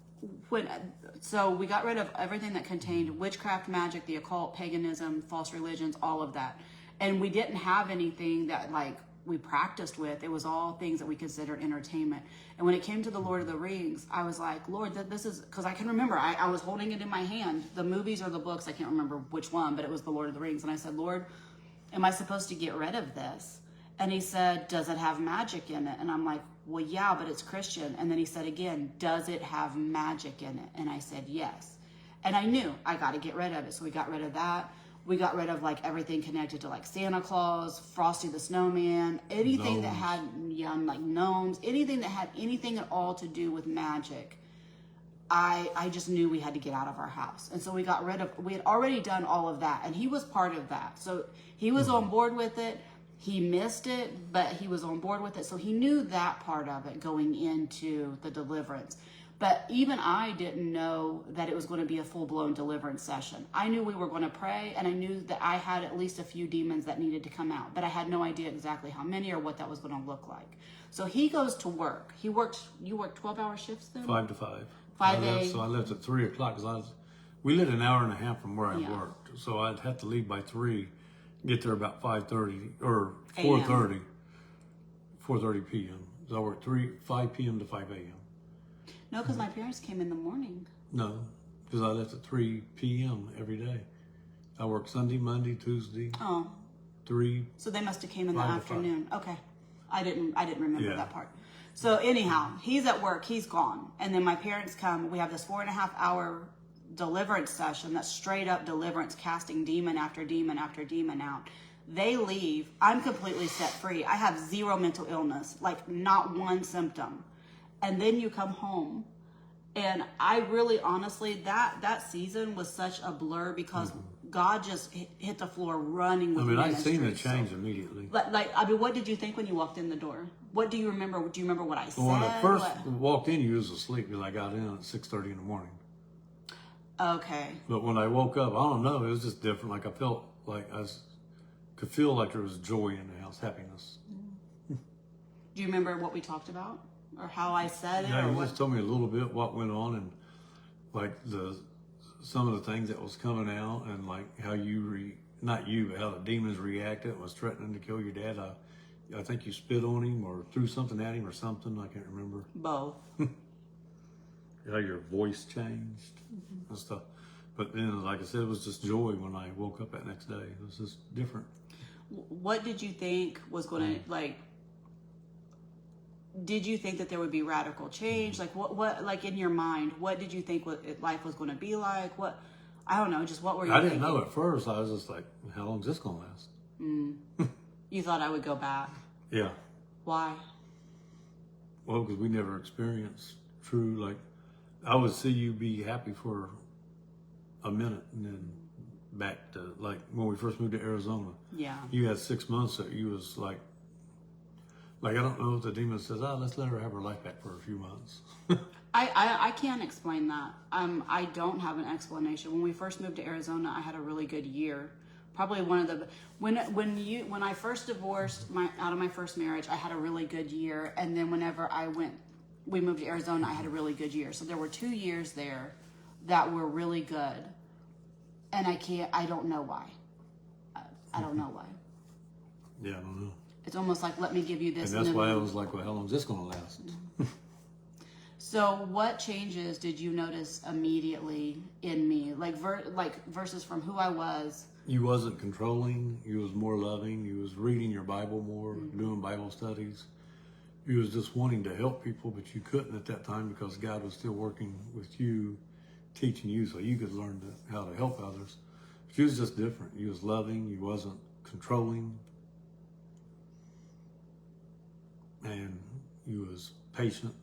So we got rid of everything that contained witchcraft, magic, the occult, paganism, false religions, all of that. And we didn't have anything that like we practiced with. It was all things that we considered entertainment. And when it came to the Lord of the Rings, I was like, Lord, this is, because I can remember, I was holding it in my hand, the movies or the books, I can't remember which one, but it was the Lord of the Rings. And I said, Lord, am I supposed to get rid of this? And he said, does it have magic in it? And I'm like, well, yeah, but it's Christian. And then he said again, does it have magic in it? And I said, yes. And I knew I got to get rid of it. So we got rid of that. We got rid of like everything connected to like Santa Claus, Frosty the Snowman, anything that had like gnomes, anything that had anything at all to do with magic. I just knew we had to get out of our house. And so we got rid of, we had already done all of that. And he was part of that. So he was on board with it. He missed it, but he was on board with it. So he knew that part of it going into the deliverance. But even I didn't know that it was going to be a full-blown deliverance session. I knew we were going to pray, and I knew that I had at least a few demons that needed to come out. But I had no idea exactly how many or what that was going to look like. So he goes to work. You worked 12-hour shifts then? 5 to 5. 5 So I left at 3 o'clock because we lived an hour and a half from where I Yeah. worked. So I'd have to leave by 3, get there about 5:30 or 4:30 p.m. So I worked 5 p.m. to 5 a.m. No, because my parents came in the morning. No, because I left at 3 p.m. every day. I worked Sunday, Monday, Tuesday. Oh. 3. So they must have came in the 5 to 5. afternoon. Okay. I didn't remember Yeah. that part. So anyhow, he's at work, he's gone. And then my parents come, we have this 4.5 hour deliverance session that's straight up deliverance, casting demon after demon after demon out. They leave, I'm completely set free. I have zero mental illness, like not one symptom. And then you come home. And I really, honestly, that season was such a blur because God just hit the floor running with I seen the ministry. change immediately. What did you think when you walked in the door? What do you remember? Do you remember what I said? Well, when I first walked in, you was asleep because I got in at 6:30 in the morning. Okay. But when I woke up, I don't know, it was just different. Like I felt like could feel like there was joy in the house, happiness. Do you remember what we talked about? Or how I said it? Yeah, or you what? just told me a little bit what went on and like some of the things that was coming out and like how not you, but how the demons reacted and was threatening to kill your dad. I think you spit on him or threw something at him or something. I can't remember. Both. How your voice changed and stuff. But then, like I said, it was just joy when I woke up that next day. It was just different. What did you think was going to, like, did you think that there would be radical change? Like, what, like in your mind, what did you think life was going to be like? What, I don't know, just what were you I thinking? didn't know at first. I was just like, how long is this going to last? You thought I would go back. Yeah. Why? Well, because we never experienced true, like, I would see you be happy for a minute and then back to, like, when we first moved to Arizona. Yeah. You had 6 months that you was like I don't know if the demon says, let's let her have her life back for a few months. I can't explain that. I don't have an explanation. When we first moved to Arizona, I had a really good year. Probably one of the when I first divorced out of my first marriage, I had a really good year, and then whenever we moved to Arizona, I had a really good year. So there were 2 years there that were really good, and I don't know why. I don't know why. Yeah, I don't know. It's almost like, let me give you this. And that's why I was like, well, how long is this going to last? So what changes did you notice immediately in me? Like versus from who I was. You wasn't controlling. You was more loving. You was reading your Bible more, doing Bible studies. You was just wanting to help people, but you couldn't at that time because God was still working with you, teaching you so you could learn how to help others. But you was just different. You was loving. You wasn't controlling. and you was patient.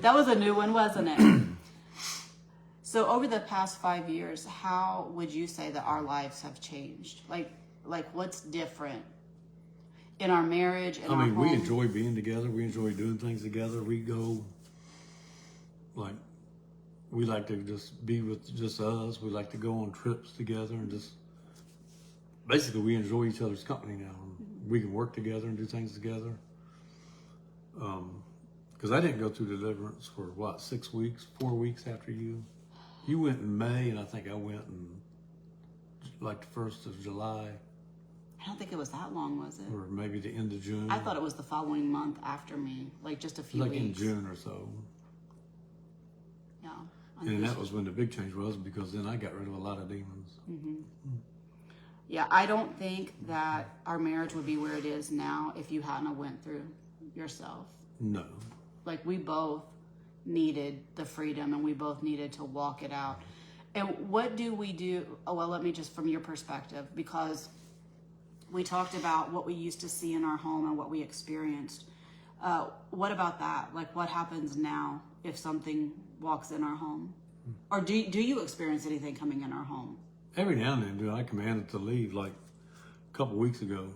That was a new one, wasn't it? So over the past 5 years, how would you say that our lives have changed? Like what's different in our marriage, in our home? We enjoy being together. We enjoy doing things together. We go, we like to just be with just us. We like to go on trips together and just, basically we enjoy each other's company now. We can work together and do things together. Because I didn't go through deliverance for 6 weeks, 4 weeks after you. You went in May, and I think I went in the 1st of July. I don't think it was that long, was it? Or maybe the end of June. I thought it was the following month after me, just a few weeks. In June or so. Yeah. And that was when the big change was, because then I got rid of a lot of demons. Mm-hmm. Yeah, I don't think that our marriage would be where it is now if you hadn't went through yourself. No. We both needed the freedom, and we both needed to walk it out. And what do we do? Oh, well, let me just, from your perspective, because we talked about what we used to see in our home and what we experienced. What about that? What happens now if something walks in our home? Or do you experience anything coming in our home? Every now and then, dude, I commanded to leave, a couple weeks ago.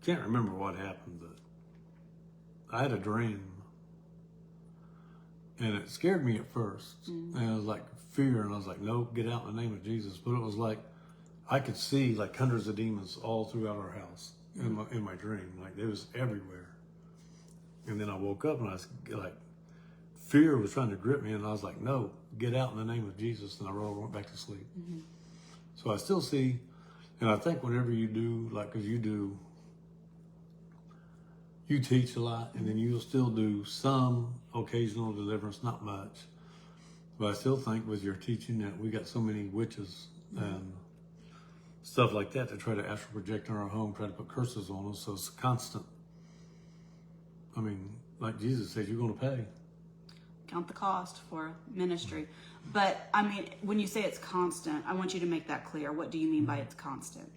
Can't remember what happened, but I had a dream, and it scared me at first. And it was fear, and I was like, nope, get out in the name of Jesus. But it was I could see hundreds of demons all throughout our house in my dream. It was everywhere. And then I woke up, and I was fear was trying to grip me, and I was like, no, get out in the name of Jesus. And I went back to sleep. Mm-hmm. So I still see, and I think whenever you do, because you teach a lot, and then you'll still do some occasional deliverance, not much. But I still think with your teaching that we got so many witches and stuff like that to try to astral project in our home, try to put curses on us, so it's constant. Like Jesus said, you're going to pay. Count the cost for ministry. But, when you say it's constant, I want you to make that clear. What do you mean by it's constant?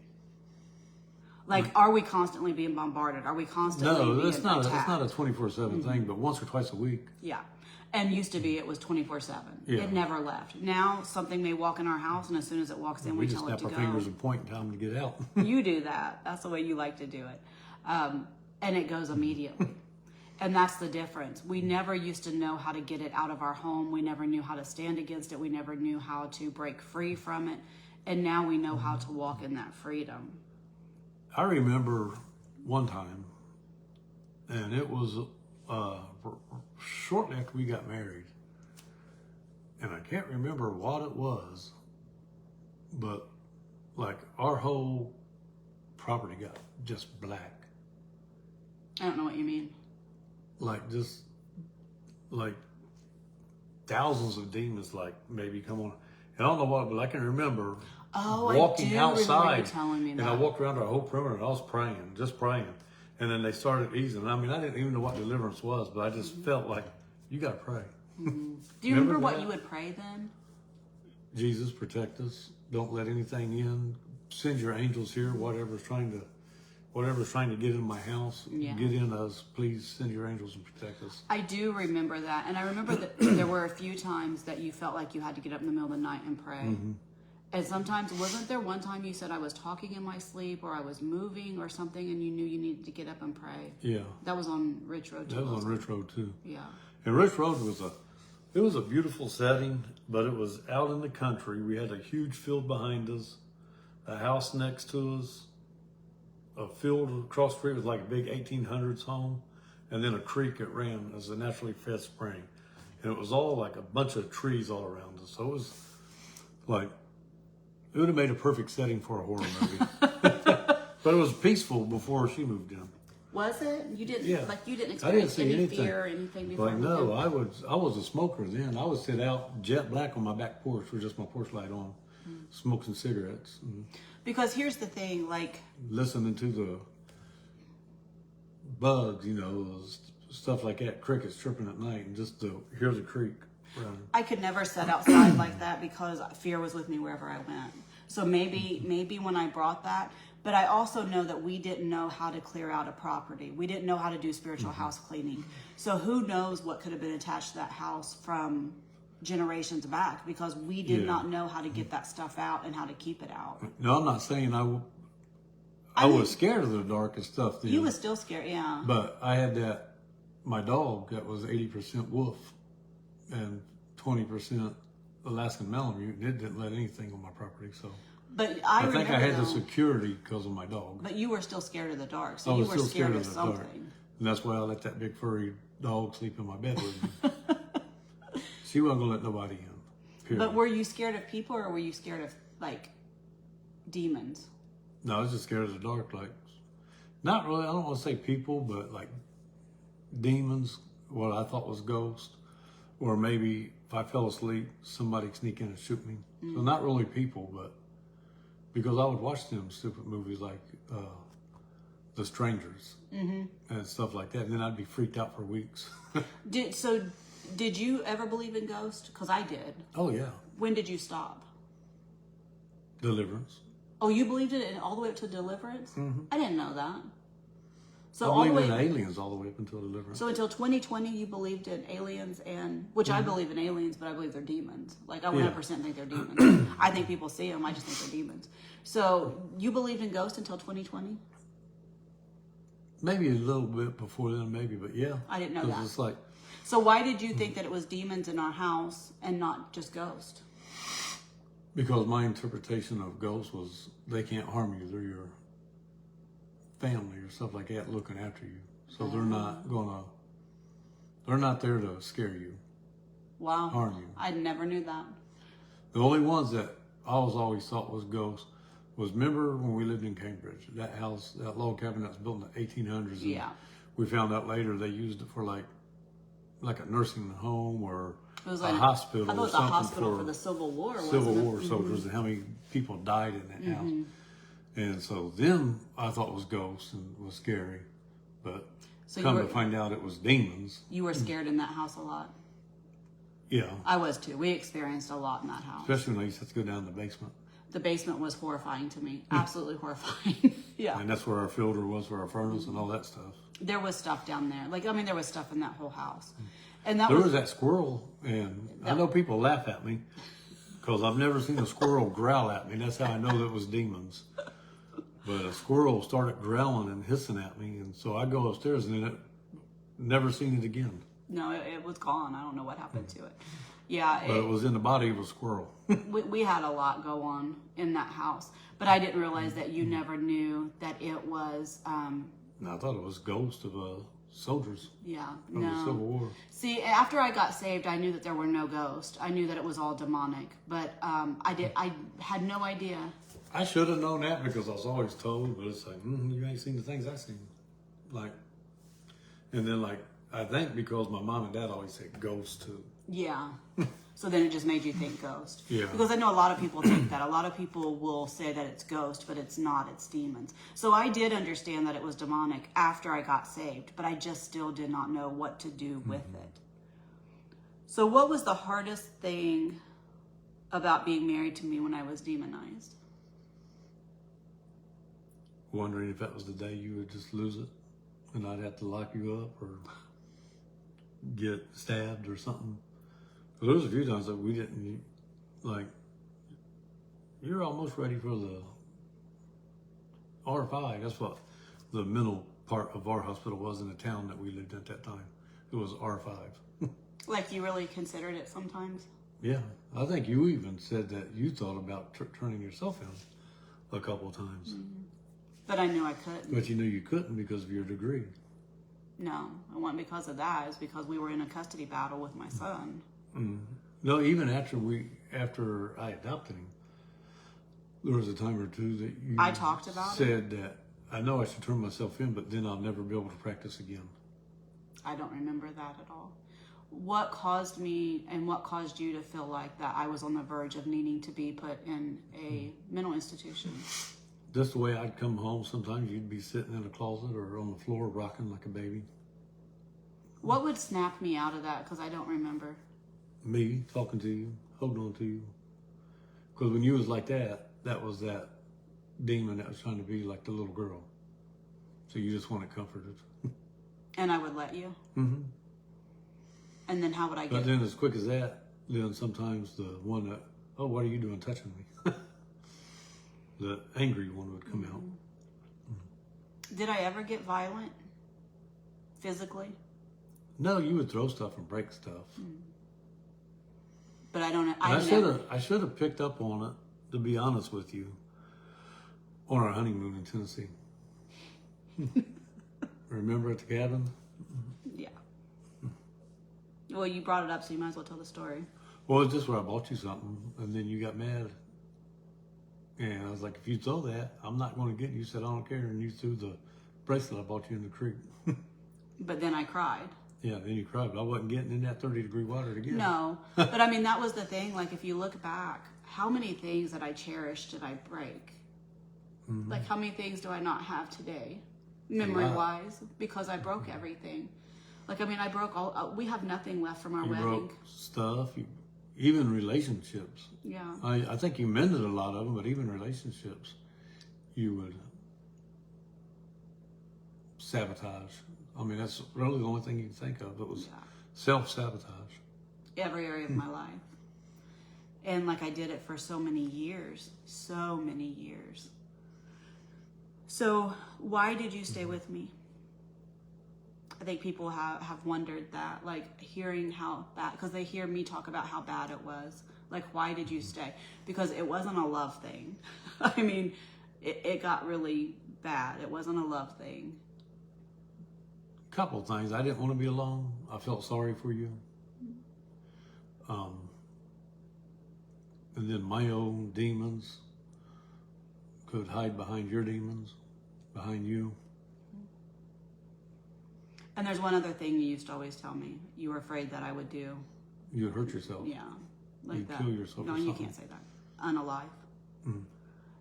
Are we constantly being bombarded? Are we constantly being attacked? It's not a 24/7 thing, but once or twice a week. Yeah. And used to be it was 24/7. Yeah. It never left. Now something may walk in our house, and as soon as it walks in, we tell it to go. We just snap our fingers and point and tell them to get out. You do that. That's the way you like to do it. And it goes immediately. And that's the difference. We never used to know how to get it out of our home. We never knew how to stand against it. We never knew how to break free from it. And now we know how to walk in that freedom. I remember one time, and it was shortly after we got married, and I can't remember what it was, but our whole property got just black. I don't know what you mean. Thousands of demons maybe come on. And I don't know what, but I can remember walking I do outside, remember you telling me that. And I walked around our whole perimeter, and I was praying, just praying. And then they started easing. I didn't even know what deliverance was, but I just felt like, you got to pray. Mm-hmm. Do you remember what you would pray then? Jesus, protect us. Don't let anything in. Send your angels here. Whatever's trying to get in my house, get in us. Please send your angels and protect us. I do remember that. And I remember that there were a few times that you felt like you had to get up in the middle of the night and pray. Mm-hmm. And sometimes, wasn't there one time you said I was talking in my sleep, or I was moving or something, and you knew you needed to get up and pray? Yeah. That was on Rich Road too. That was on Rich Road too. Yeah. And Rich Road was a beautiful setting, but it was out in the country. We had a huge field behind us, a house next to us, a field across the street was like a big 1800s home, and then a creek that ran as a naturally fed spring. And it was all a bunch of trees all around us. So it was it would have made a perfect setting for a horror movie. But it was peaceful before she moved in. Was it? You didn't you didn't experience I didn't see any anything. fear or anything before? No, I was a smoker then. I would sit out jet black on my back porch with just my porch light on, smoking cigarettes. Because here's the thing, listening to the bugs, stuff like that, crickets chirping at night, and just to hear the creek running. I could never sit outside like that because fear was with me wherever I went. So maybe when I brought that, but I also know that we didn't know how to clear out a property. We didn't know how to do spiritual house cleaning. So who knows what could have been attached to that house from generations back, because we did not know how to get that stuff out and how to keep it out. No, I'm not saying I was scared of the dark and stuff then. You was still scared, yeah. But I had my dog that was 80% wolf and 20% Alaskan Malamute. It didn't let anything on my property, so. But I think I had the security because of my dog. But you were still scared of the dark, so I you was were still scared of the something. dark. And that's why I let that big furry dog sleep in my bed with me. She wasn't gonna let nobody in. Period. But were you scared of people, or were you scared of like demons? No, I was just scared of the dark. Like, not really. I don't want to say people, but like demons. What I thought was ghosts, or maybe if I fell asleep, somebody sneak in and shoot me. So not really people, but because I would watch them stupid movies like The Strangers and stuff like that, and then I'd be freaked out for weeks. Did you ever believe in ghosts? Because I did. Oh yeah. When did you stop? Deliverance. Oh, you believed it all the way up to Deliverance? I didn't know that. So I believe in aliens all the way up until Deliverance. So until 2020, you believed in aliens, which I believe in aliens, but I believe they're demons. Like I 100% think they're demons. I think people see them. I just think they're demons. So you believed in ghosts until 2020? Maybe a little bit before then, maybe, but yeah. I didn't know that. It's like, so why did you think that it was demons in our house and not just ghosts? because my interpretation of ghosts was they can't harm you. They're your family or stuff like that looking after you. So they're not there to scare you. Wow. Harm you. I never knew that. The only ones that I always thought was ghosts was, remember when we lived in Cambridge, that house, that log cabin that was built in the 1800s. Yeah. We found out later they used it for like a nursing home or It was a like hospital. I thought it was or a something hospital for the Civil War. Civil wasn't it? War soldiers and how many people died in that house. And so them I thought was ghosts and was scary, but So come to find out it was demons. You were scared in that house a lot. Yeah, I was too. We experienced a lot in that house. especially when I used to have to go down to the basement. The basement was horrifying to me. Absolutely horrifying. Yeah. And that's where our filter was for our furnace and all that stuff. There was stuff down there. There was stuff in that whole house. And that There was that squirrel, and I know people laugh at me because I've never seen a squirrel growl at me. That's how I know that it was demons. But a squirrel started growling and hissing at me, and so I go upstairs and then never seen it again. No, it was gone. I don't know what happened to it. Yeah. But it was in the body of a squirrel. We had a lot go on in that house. But I didn't realize that you never knew that it was... No, I thought it was ghosts of soldiers Yeah, from the Civil War. See, after I got saved, I knew that there were no ghosts. I knew that it was all demonic, but I had no idea. I should have known that because I was always told, but it's like, you ain't seen the things I've seen. And then I think because my mom and dad always said ghosts too. Yeah. So then it just made you think ghost. Yeah. Because I know a lot of people think that. A lot of people will say that it's ghost, but it's not. It's demons. So I did understand that it was demonic after I got saved, but I just still did not know what to do with it. So what was the hardest thing about being married to me when I was demonized? Wondering if that was the day you would just lose it and I'd have to lock you up or get stabbed or something. There was a few times that we didn't, you're almost ready for the R5. That's what the mental part of our hospital was in the town that we lived in at that time. It was R5. Like you really considered it sometimes? Yeah. I think you even said that you thought about turning yourself in a couple of times. But I knew I couldn't. But you knew you couldn't because of your degree. No, it wasn't because of that. It was because we were in a custody battle with my son. No, even after I adopted him, there was a time or two that you I talked about said that I know I should turn myself in, but then I'll never be able to practice again. I don't remember that at all. What caused me and what caused you to feel like that I was on the verge of needing to be put in a mental institution? Just the way I'd come home, sometimes you'd be sitting in a closet or on the floor rocking like a baby. What would snap me out of that? Because I don't remember. Me talking to you, holding on to you. Because when you was like that, that was that demon that was trying to be like the little girl. So you just wanted comforted. And I would let you? Mm-hmm. And then how would I get... But then as quick as that, then sometimes the one that, oh, what are you doing touching me? The angry one would come out. Did I ever get violent? Physically? No, you would throw stuff and break stuff. But I don't... I should have picked up on it, to be honest with you, on our honeymoon in Tennessee. Remember at the cabin? Yeah. Well, you brought it up, so you might as well tell the story. Well, it's just where I bought you something, and then you got mad. And I was like, if you throw that, I'm not going to get you. You said, I don't care. And you threw the bracelet I bought you in the creek. But then I cried. Yeah, then you cried, but I wasn't getting in that 30-degree water again. No. But I mean, that was the thing. Like, if you look back, how many things that I cherished did I break? Mm-hmm. Like, how many things do I not have today, memory-wise? Because I broke everything. Like, I mean, I broke all... we have nothing left from our wedding. You broke stuff. Even relationships. Yeah. I think you mended a lot of them, but even relationships, you would sabotage. I mean, that's really the only thing you can think of. It was self-sabotage. Every area of my life. And like I did it for so many years. So many years. So why did you stay with me? I think people have wondered that, like hearing how bad, because they hear me talk about how bad it was. Like, why did you stay? Because it wasn't a love thing. I mean, it got really bad. It wasn't a love thing. Couple of things. I didn't want to be alone. I felt sorry for you. And then my own demons could hide behind your demons, behind you. And there's one other thing you used to always tell me. You were afraid that I would do. You would hurt yourself. Yeah. Like You'd that. kill yourself. No, or you something. can't say that. Unalive. Mm.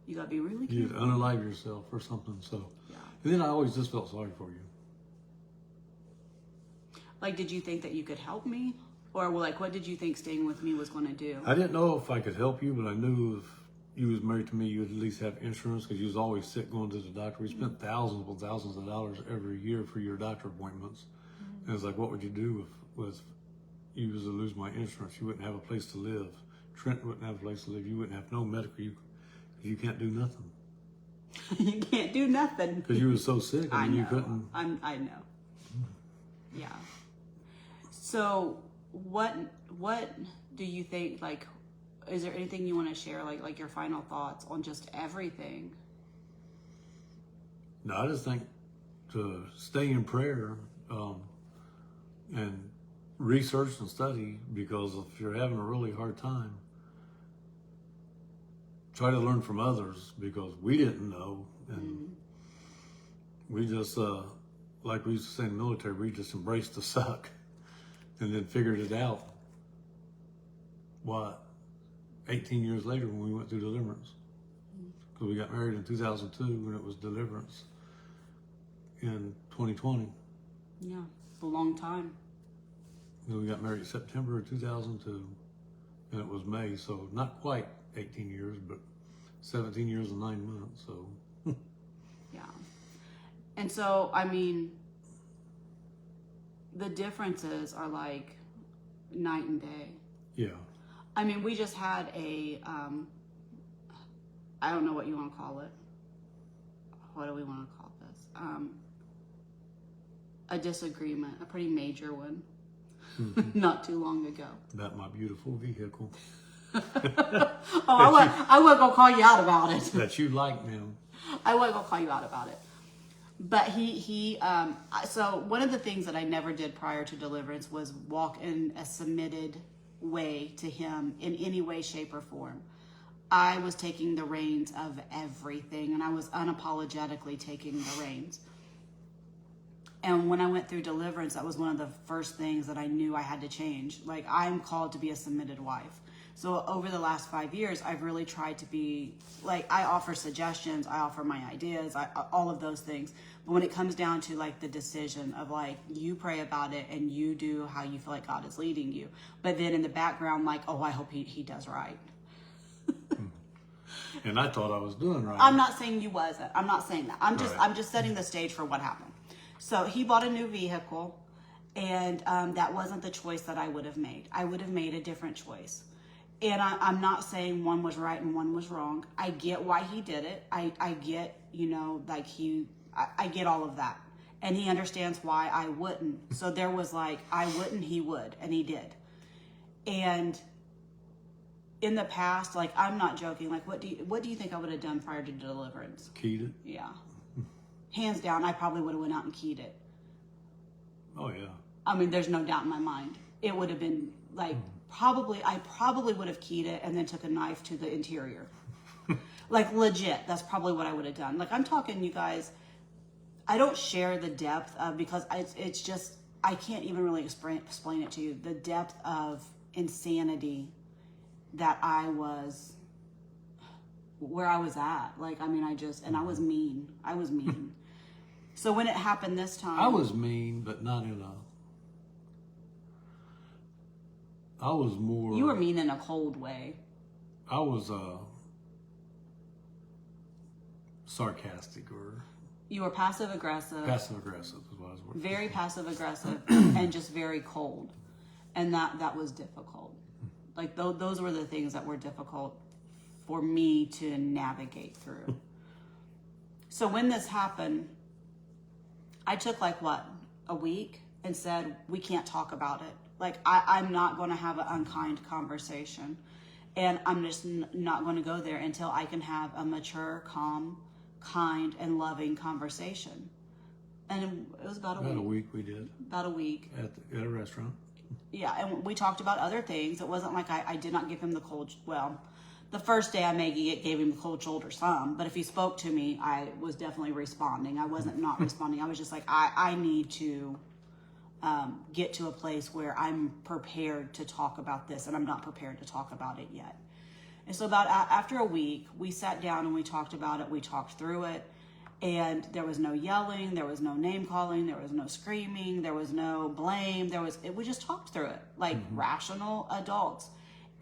You gotta be really You'd careful. unalive yourself or something. So, yeah. And then I always just felt sorry for you. Like, did you think that you could help me? Or like, what did you think staying with me was going to do? I didn't know if I could help you, but I knew if you was married to me, you would at least have insurance because you was always sick going to the doctor. We spent thousands of dollars every year for your doctor appointments. And it's like, what would you do if you was to lose my insurance? You wouldn't have a place to live. Trent wouldn't have a place to live. You wouldn't have no medical. You can't do nothing. You can't do nothing. Because you were so sick. I mean, know. You couldn't. I know. Yeah. So what do you think, like, is there anything you want to share, like your final thoughts on just everything? No, I just think to stay in prayer and research and study, because if you're having a really hard time, try to learn from others, because we didn't know, and we just, like we used to say in the military, we just embraced the suck and then figured it out. 18 years later when we went through deliverance. Because we got married in 2002 and it was deliverance in 2020. Yeah, it's a long time. And we got married September of 2002 and it was May, so not quite 18 years, but 17 years and 9 months, so. Yeah. And so, I mean, the differences are like night and day. Yeah. I mean, we just had I don't know what you want to call it. What do we want to call this? A disagreement, a pretty major one, not too long ago. About my beautiful vehicle. I wasn't going to call you out about it. That you like now. I wasn't going to call you out about it. But so one of the things that I never did prior to deliverance was walk in a submitted way to him in any way, shape, or form. I was taking the reins of everything, and I was unapologetically taking the reins. And when I went through deliverance, that was one of the first things that I knew I had to change. Like, I'm called to be a submitted wife. So over the last 5 years, I've really tried to be, like, I offer suggestions, I offer my ideas, all of those things. But when it comes down to, like, the decision of, like, you pray about it and you do how you feel like God is leading you. But then in the background, like, oh, I hope he does right. And I thought I was doing right. I'm not saying you wasn't. I'm not saying that. I'm Right. just setting the stage for what happened. So he bought a new vehicle, and that wasn't the choice that I would have made. I would have made a different choice. And I'm not saying one was right and one was wrong. I get why he did it. I get, like I get all of that. And he understands why I wouldn't. So there was like, I wouldn't, he would, and he did. And in the past, like, I'm not joking. Like, what do you think I would have done prior to deliverance? Keyed it? Yeah. Hands down, I probably would have went out and keyed it. Oh, yeah. I mean, there's no doubt in my mind. It would have been like, I probably would have keyed it and then took a knife to the interior. Like, legit, that's probably what I would have done. Like, I'm talking, you guys, I don't share the depth of, because it's just, I can't even really explain it to you. The depth of insanity that I was, where I was at. Like, I mean, and I was mean. I was mean. So when it happened this time. I was mean, but not I was more. You were mean in a cold way. I was sarcastic, or. You were passive aggressive. Passive aggressive is what I was working. Very passive aggressive and just very cold. And that was difficult. Like, those were the things that were difficult for me to navigate through. So when this happened, I took like a week and said, we can't talk about it. Like, I'm not going to have an unkind conversation. And I'm just not going to go there until I can have a mature, calm, kind, and loving conversation. And it was about a week. About a week we did. About a week. At a restaurant. Yeah, and we talked about other things. It wasn't like I did not give him the cold, well, the first day I gave him the cold shoulder some, but if he spoke to me, I was definitely responding. I wasn't not responding. I was just like, I need to get to a place where I'm prepared to talk about this, and I'm not prepared to talk about it yet. And so after a week, we sat down and we talked about it. We talked through it, and there was no yelling, there was no name calling, there was no screaming, there was no blame. We just talked through it like rational adults,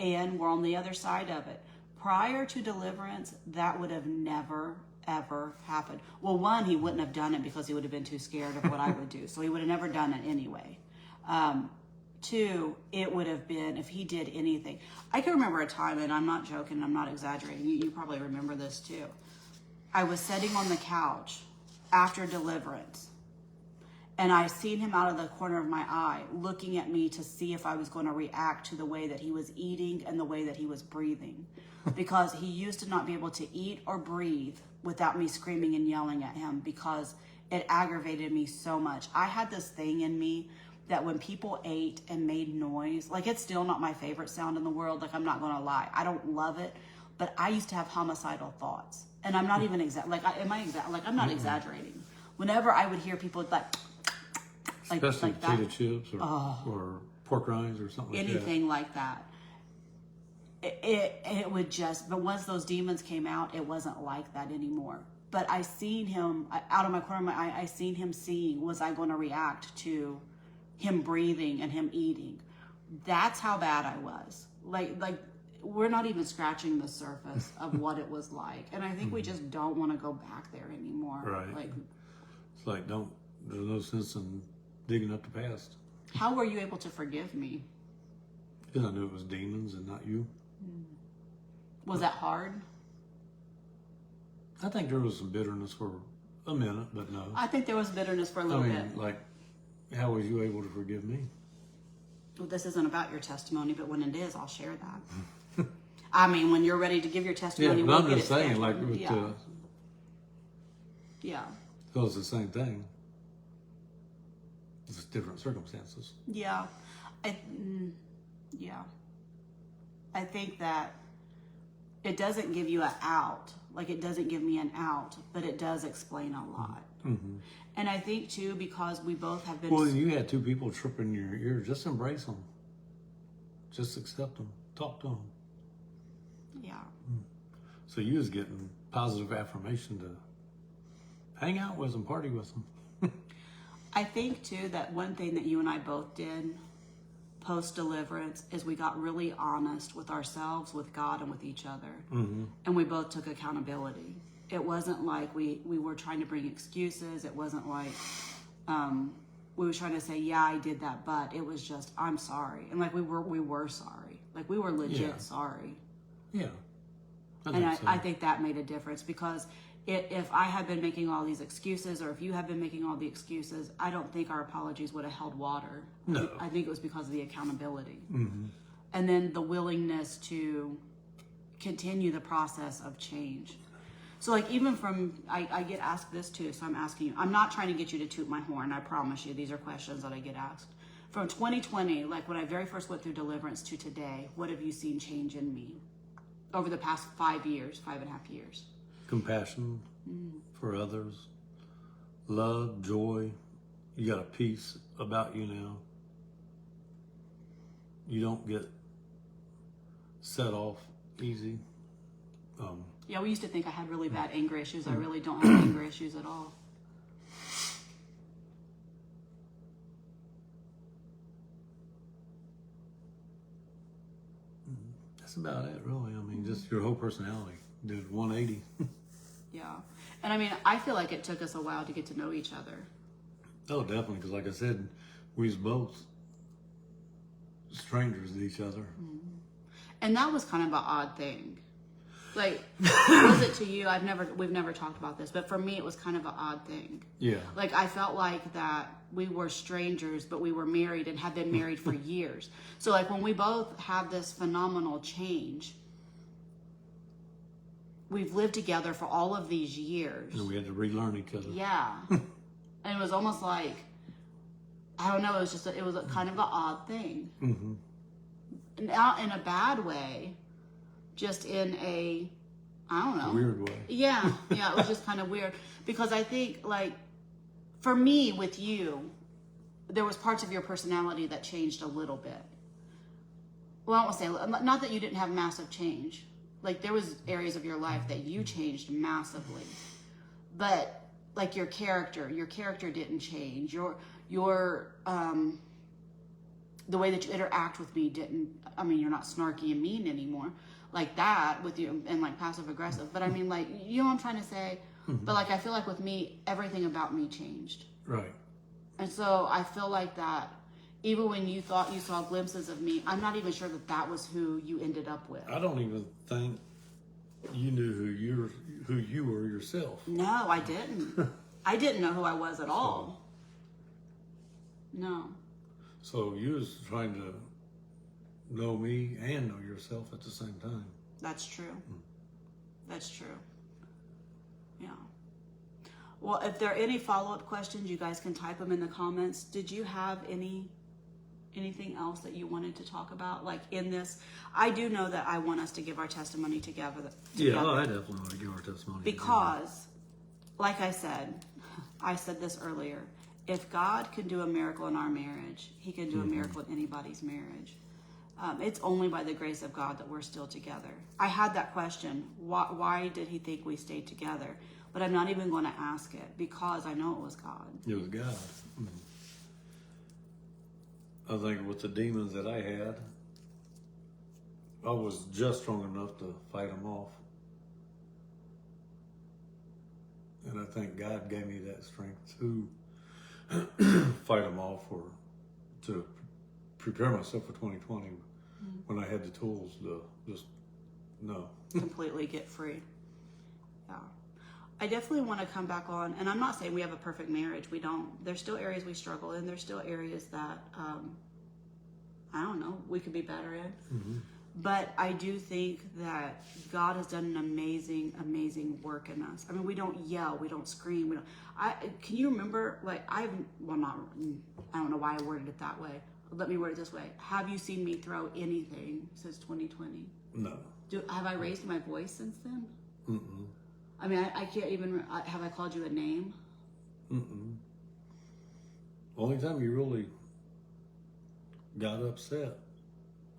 and we're on the other side of it. Prior to deliverance, that would have never, ever happened. Well, one, he wouldn't have done it because he would have been too scared of what I would do. So he would have never done it anyway. Two, it would have been, if he did anything. I can remember a time, and I'm not joking, I'm not exaggerating. You probably remember this too. I was sitting on the couch after deliverance, and I seen him out of the corner of my eye looking at me to see if I was going to react to the way that he was eating and the way that he was breathing. Because he used to not be able to eat or breathe without me screaming and yelling at him, because it aggravated me so much. I had this thing in me that when people ate and made noise, like, it's still not my favorite sound in the world. Like, I'm not going to lie. I don't love it, but I used to have homicidal thoughts. And I'm not even I'm not exaggerating. Whenever I would hear people Especially like that, potato chips or pork rinds or something like that. Anything like that. It would just, but once those demons came out, it wasn't like that anymore. But I seen him out of my corner of my eye. I seen him seeing, was I going to react to him breathing and him eating? That's how bad I was. Like we're not even scratching the surface of what it was like. And I think we just don't want to go back there anymore. Right. Like, it's like, there's no sense in digging up the past. How were you able to forgive me? Because I knew it was demons and not you. Was that hard? I think there was some bitterness for a minute, but no. I think there was bitterness for a little bit. Like, how was you able to forgive me? Well, this isn't about your testimony, but when it is, I'll share that. I mean, when you're ready to give your testimony, Yeah, but I'm just saying, like, with yeah. So it's the same thing. It's just different circumstances. Yeah. I think that it doesn't give you an out. Like, it doesn't give me an out, but it does explain a lot. Mm-hmm. And I think, too, because we both have been... Well, you had two people tripping your ear. Just embrace them. Just accept them. Talk to them. Yeah. So you was getting positive affirmation to hang out with them, party with them. I think, too, that one thing that you and I both did post-deliverance is we got really honest with ourselves, with God, and with each other. Mm-hmm. And we both took accountability. It wasn't like we were trying to bring excuses. It wasn't like we were trying to say, yeah, I did that, but it was just, I'm sorry. And like we were sorry. Like we were legit sorry. Yeah. I think that made a difference, because if I had been making all these excuses, or if you had been making all the excuses, I don't think our apologies would have held water. No. I think it was because of the accountability. Mm-hmm. And then the willingness to continue the process of change. So like even from, I get asked this too, so I'm asking you, I'm not trying to get you to toot my horn, I promise you, these are questions that I get asked. From 2020, like when I very first went through deliverance, to today, what have you seen change in me over the past 5 years, 5.5 years? Compassion for others, love, joy. You got a peace about you now. You don't get set off easy. Yeah, we used to think I had really bad anger issues. I really don't have anger issues at all. That's about it, really. I mean, just your whole personality did 180. Yeah. And I mean, I feel like it took us a while to get to know each other. Oh, definitely, because like I said, we was both strangers to each other. And that was kind of an odd thing. Like, was it to you? We've never talked about this, but for me, it was kind of an odd thing. Yeah. Like, I felt like that we were strangers, but we were married and had been married for years. So like when we both have this phenomenal change, we've lived together for all of these years. And we had to relearn each other. Yeah. And it was almost like, I don't know, it was a kind of an odd thing. Mm-hmm. Not in a bad way, just in a, I don't know. Weird way. Yeah, it was just kind of weird. Because I think, like, for me, with you, there was parts of your personality that changed a little bit. Well, I won't say, not that you didn't have massive change. Like, there was areas of your life that you changed massively. But, like, your character didn't change. Your the way that you interact with me didn't, I mean, you're not snarky and mean anymore like that with you, and like passive aggressive. But I mean, like, you know what I'm trying to say? Mm-hmm. But like, I feel like with me, everything about me changed. Right. And so I feel like that even when you thought you saw glimpses of me, I'm not even sure that was who you ended up with. I don't even think you knew who you were yourself. No, I didn't. I didn't know who I was at all. No. So you was trying to know me and know yourself at the same time. That's true. That's true. Yeah. Well, if there are any follow-up questions, you guys can type them in the comments. Did you have anything else that you wanted to talk about? Like in this, I do know that I want us to give our testimony together. Yeah, I definitely want to give our testimony because, like I said this earlier, if God can do a miracle in our marriage, he can do a miracle in anybody's marriage. It's only by the grace of God that we're still together. I had that question. Why did he think we stayed together? But I'm not even going to ask it because I know it was God. It was God. I think with the demons that I had, I was just strong enough to fight them off. And I think God gave me that strength to fight them off, or to prepare myself for 2020 when I had the tools to just completely get free. Yeah. I definitely want to come back on, and I'm not saying we have a perfect marriage. We don't. There's still areas we struggle in. There's still areas that, I don't know, we could be better in. Mm-hmm. But I do think that God has done an amazing, amazing work in us. I mean, we don't yell, we don't scream, can you remember, like, I don't know why I worded it that way. Let me word it this way. Have you seen me throw anything since 2020? No. Have I raised my voice since then? Mm-mm. I mean, I can't even, have I called you a name? Mm-mm. Only time you really got upset,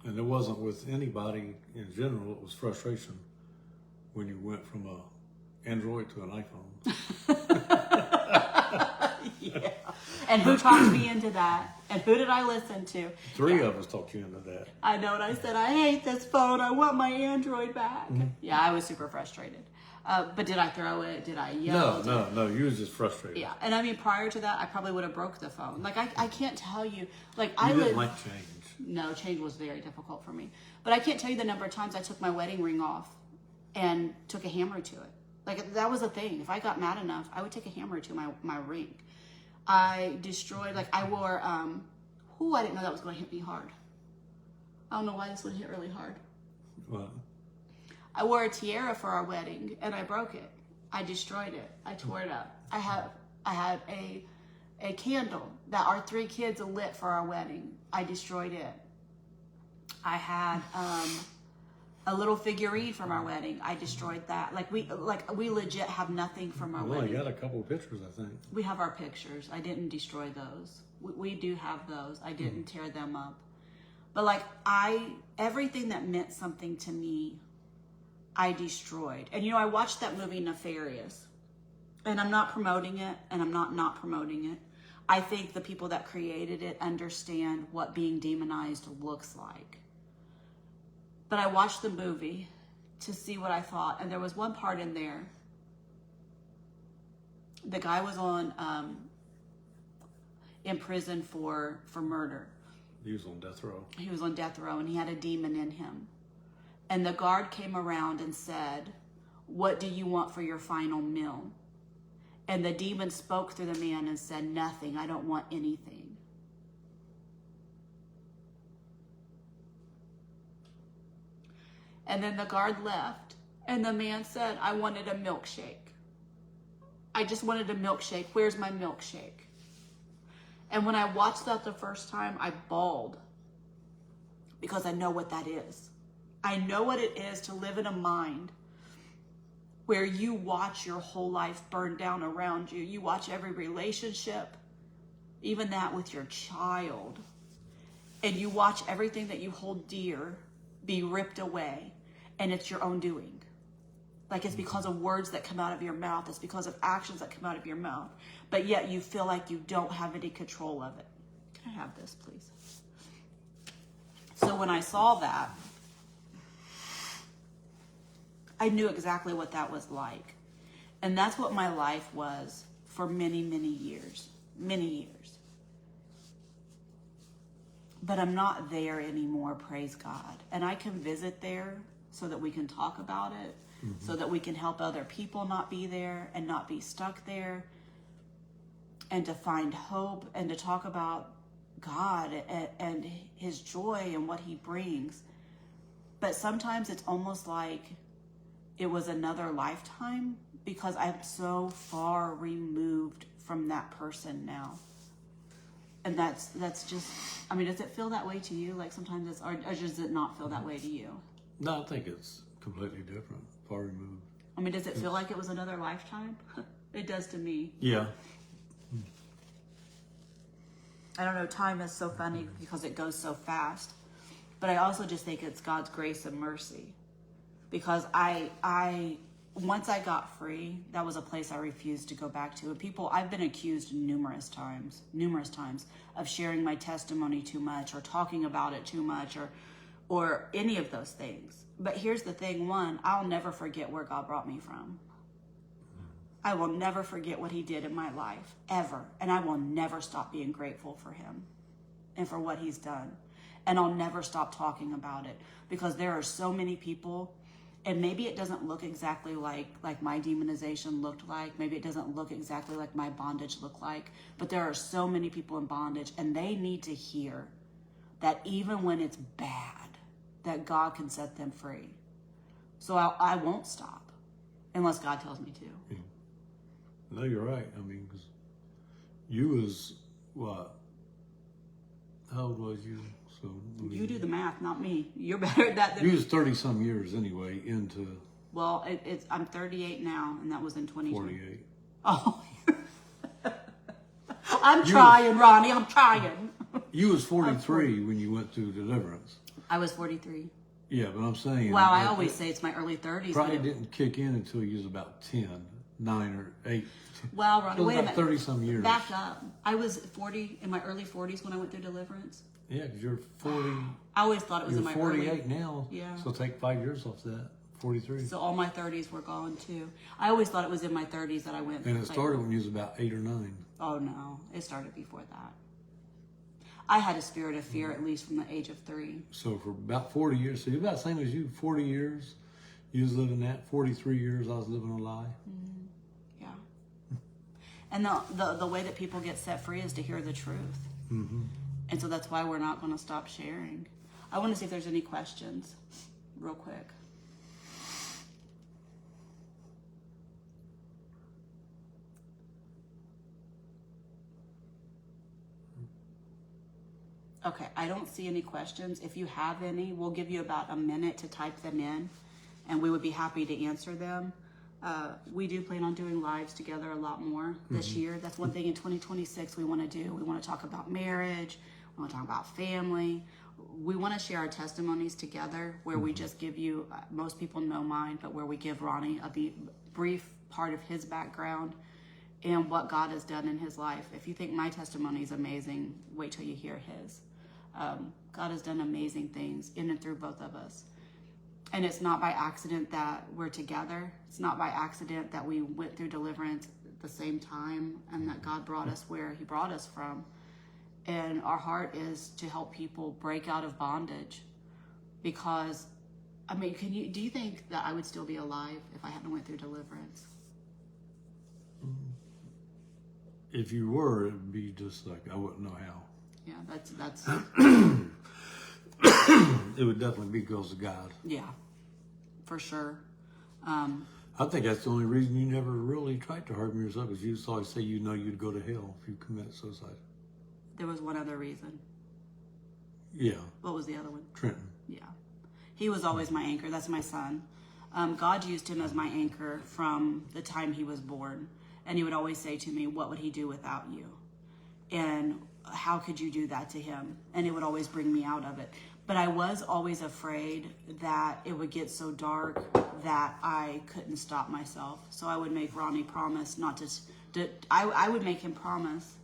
and it wasn't with anybody in general, it was frustration when you went from a Android to an iPhone. Yeah. And who talked me into that? And who did I listen to? Three of us talked you into that. I know, and I said, I hate this phone. I want my Android back. Mm-hmm. Yeah, I was super frustrated. But did I throw it? Did I yell? No. You was just frustrated. Yeah, and I mean, prior to that, I probably would have broke the phone. Like, I can't tell you. Like, You I didn't would. like change. No, change was very difficult for me. But I can't tell you the number of times I took my wedding ring off and took a hammer to it. Like, that was a thing. If I got mad enough, I would take a hammer to my ring. I destroyed, like, I wore, I didn't know that was going to hit me hard. I don't know why this would hit really hard. What? I wore a tiara for our wedding, and I broke it. I destroyed it. I tore it up. I had a candle that our 3 kids lit for our wedding. I destroyed it. I had a little figurine from our wedding. I destroyed that. We legit have nothing from our Well, wedding. you got a couple of pictures, I think. We have our pictures. I didn't destroy those. We do have those. I didn't tear them up. But everything that meant something to me, I destroyed. And I watched that movie Nefarious. And I'm not promoting it, and I'm not promoting it. I think the people that created it understand what being demonized looks like. But I watched the movie to see what I thought, and there was one part in there. The guy was in prison for murder. He was on death row. He was on death row, and he had a demon in him. And the guard came around and said, "What do you want for your final meal?" And the demon spoke through the man and said, "Nothing. I don't want anything." And then the guard left, and the man said, "I wanted a milkshake. I just wanted a milkshake. Where's my milkshake?" And when I watched that the first time, I bawled because I know what that is. I know what it is to live in a mind where you watch your whole life burn down around you. You watch every relationship, even that with your child, and you watch everything that you hold dear be ripped away, and it's your own doing. Like, it's because of words that come out of your mouth. It's because of actions that come out of your mouth. But yet you feel like you don't have any control of it. Can I have this, please? So when I saw that, I knew exactly what that was like. And that's what my life was for many, many years. Many years. But I'm not there anymore, praise God. And I can visit there so that we can talk about it, so that we can help other people not be there and not be stuck there, and to find hope and to talk about God and his joy and what he brings. But sometimes it's almost like it was another lifetime because I'm so far removed from that person now. And that's just, I mean, does it feel that way to you? Like sometimes it's, or does it not feel that way to you? No, I think it's completely different, far removed. I mean, does it feel like it was another lifetime? It does to me. Yeah. I don't know, time is so funny because it goes so fast. But I also just think it's God's grace and mercy. Because once I got free, that was a place I refused to go back to. And I've been accused numerous times of sharing my testimony too much or talking about it too much or any of those things. But here's the thing, I'll never forget where God brought me from. I will never forget what he did in my life, ever. And I will never stop being grateful for him and for what he's done. And I'll never stop talking about it because there are so many people, and maybe it doesn't look exactly like my demonization looked like. Maybe it doesn't look exactly like my bondage looked like. But there are so many people in bondage, and they need to hear that even when it's bad, that God can set them free. So I won't stop unless God tells me to. Yeah. No, you're right. I mean, 'cause you was what? How old was you? So I mean, You do the math, not me. You're better at that than you me. was 30-some years anyway into Well, I'm 38 now, and that was in 2020. 48. Oh, I'm trying, Ronnie. I'm trying. You was 43 when you went through deliverance. I was 43. Yeah, but I'm saying. Wow, I always say it's my early 30s. Probably didn't kick in until you was about 10. 9 or 8. Well, Ronnie, It was wait a about minute. 30 some years. Back up. I was 40 in my early 40s when I went through deliverance. Yeah, because you're 40. I always thought it was You're in my 48 early. now. Yeah. So take 5 years off that. 43. So all my 30s were gone too. I always thought it was in my 30s that I went. And it started when you was about 8 or 9. Oh no, it started before that. I had a spirit of fear at least from the age of 3. So for about 40 years, so you're about the same as you. 40 years, you was living that. 43 years, I was living a lie. Yeah. And the way that people get set free is to hear the truth. Mm-hmm. And so that's why we're not going to stop sharing. I want to see if there's any questions, real quick. Okay, I don't see any questions. If you have any, we'll give you about a minute to type them in, and we would be happy to answer them. We do plan on doing lives together a lot more this year. That's one thing in 2026 we want to do. We want to talk about marriage. We want to talk about family. We want to share our testimonies together where we just give you, most people know mine, but where we give Ronnie a brief part of his background and what God has done in his life. If you think my testimony is amazing, wait till you hear his. God has done amazing things in and through both of us. And it's not by accident that we're together. It's not by accident that we went through deliverance at the same time and that God brought us where he brought us from. And our heart is to help people break out of bondage. Because, I mean, do you think that I would still be alive if I hadn't went through deliverance? If you were, it'd be just like, I wouldn't know how. Yeah, that's It would definitely be because of God. yeah, for sure. I think that's the only reason you never really tried to harm yourself, is you always say you know you'd go to hell if you committed suicide. There was one other reason. Yeah. What was the other one? Trenton. Yeah. He was always my anchor. That's my son. God used him as my anchor from the time he was born. And he would always say to me, what would he do without you? And how could you do that to him? And it would always bring me out of it. But I was always afraid that it would get so dark that I couldn't stop myself. So I would make Ronnie promise not to I would make him promise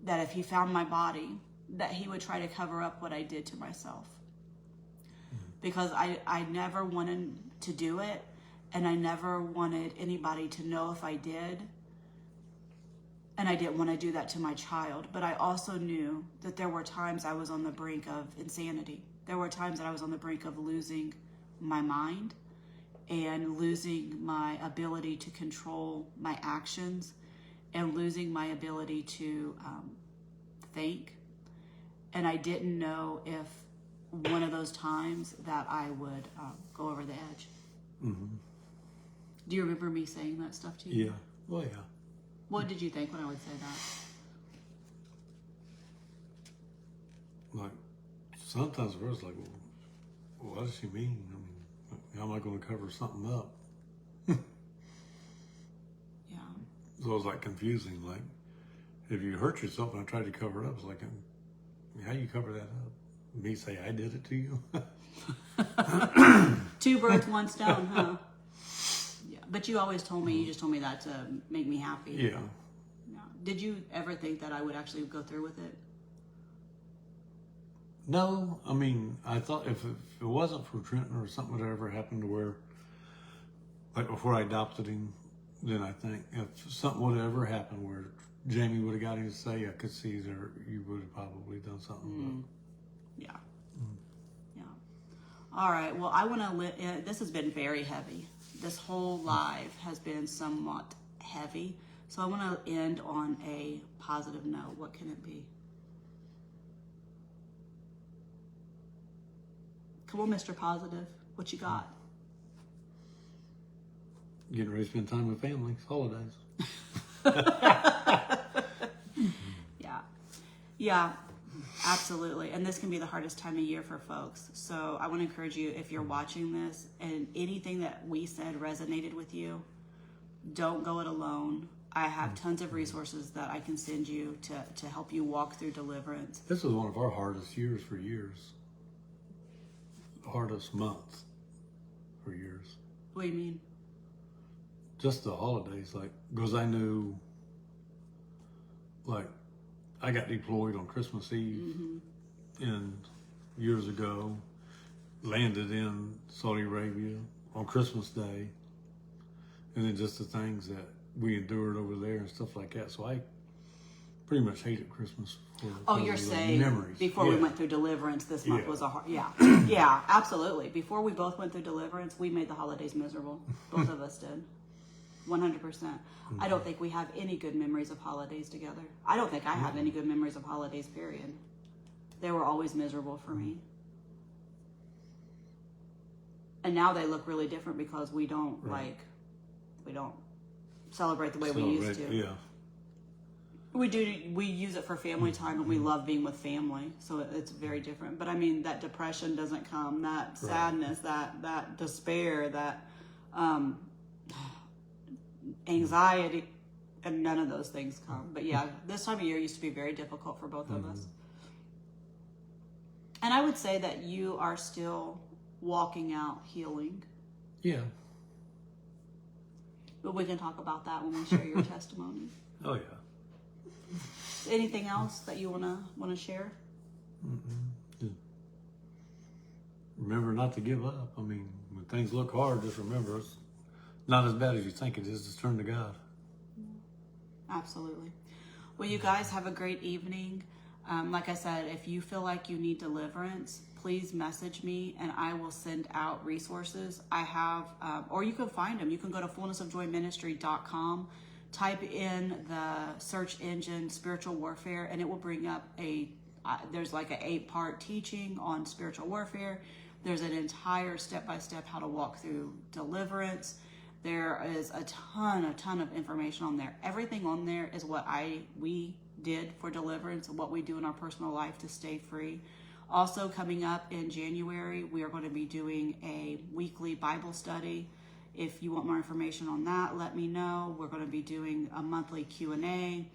that if he found my body, that he would try to cover up what I did to myself. Because I never wanted to do it, and I never wanted anybody to know if I did. And I didn't want to do that to my child. But I also knew that there were times I was on the brink of insanity. There were times that I was on the brink of losing my mind and losing my ability to control my actions and losing my ability to think. And I didn't know if one of those times that I would go over the edge. Mm-hmm. Do you remember me saying that stuff to you? Yeah. Well, yeah. What did you think when I would say that? Like, sometimes we're just like, well, what does she mean? I mean, how am I going to cover something up? Yeah. So it's like confusing. Like, if you hurt yourself and I tried to cover it up, it's like, how you cover that up? Me say I did it to you? 2 birds, 1 stone, huh? Yeah. But you always told me, you just told me that to make me happy. Yeah. Yeah. Did you ever think that I would actually go through with it? No, I mean, I thought if it wasn't for Trenton or something that ever happened to where, like before I adopted him, then I think if something would have ever happened where Jamie would have got him to say, I could see there, you would have probably done something. Yeah. Yeah. All right. Well, I want to, this has been very heavy. This whole live has been somewhat heavy. So I want to end on a positive note. What can it be? Come on, Mr. Positive. What you got? Getting ready to spend time with family, holidays. Yeah. Yeah, absolutely. And this can be the hardest time of year for folks. So I want to encourage you, if you're watching this and anything that we said resonated with you, don't go it alone. I have tons of resources that I can send you to help you walk through deliverance. This was one of our hardest years for years. Hardest month for years. What do you mean? Just the holidays, like, because I knew, like, I got deployed on Christmas Eve, and years ago, landed in Saudi Arabia on Christmas Day, and then just the things that we endured over there and stuff like that. So I pretty much hated Christmas. You're saying memories. Before we went through deliverance, this month was a hard, yeah, absolutely. Before we both went through deliverance, we made the holidays miserable. Both of us did. 100%. I don't think we have any good memories of holidays together. I don't think I have any good memories of holidays, period. They were always miserable for me. And now they look really different because we don't we don't celebrate the way we used to. Yeah. We use it for family time, and we love being with family, so it's very different. But I mean, that depression doesn't come, that sadness, that despair, that anxiety, and none of those things come. But yeah, this time of year used to be very difficult for both of us. And I would say that you are still walking out healing. Yeah. But we can talk about that when we share your testimony. Oh yeah. Anything else that you wanna share? Just remember not to give up. I mean, when things look hard, just remember it's not as bad as you think it is. Just turn to God. Absolutely. Well, you guys have a great evening. Like I said, if you feel like you need deliverance, please message me and I will send out resources. I have, or you can find them. You can go to fullnessofjoyministry.com, type in the search engine spiritual warfare, and it will bring up there's like an 8-part teaching on spiritual warfare. There's an entire step-by-step how to walk through deliverance. There is a ton of information on there. Everything on there is what we did for deliverance and what we do in our personal life to stay free. Also coming up in January, we are going to be doing a weekly Bible study. If you want more information on that, let me know. We're going to be doing a monthly Q&A. You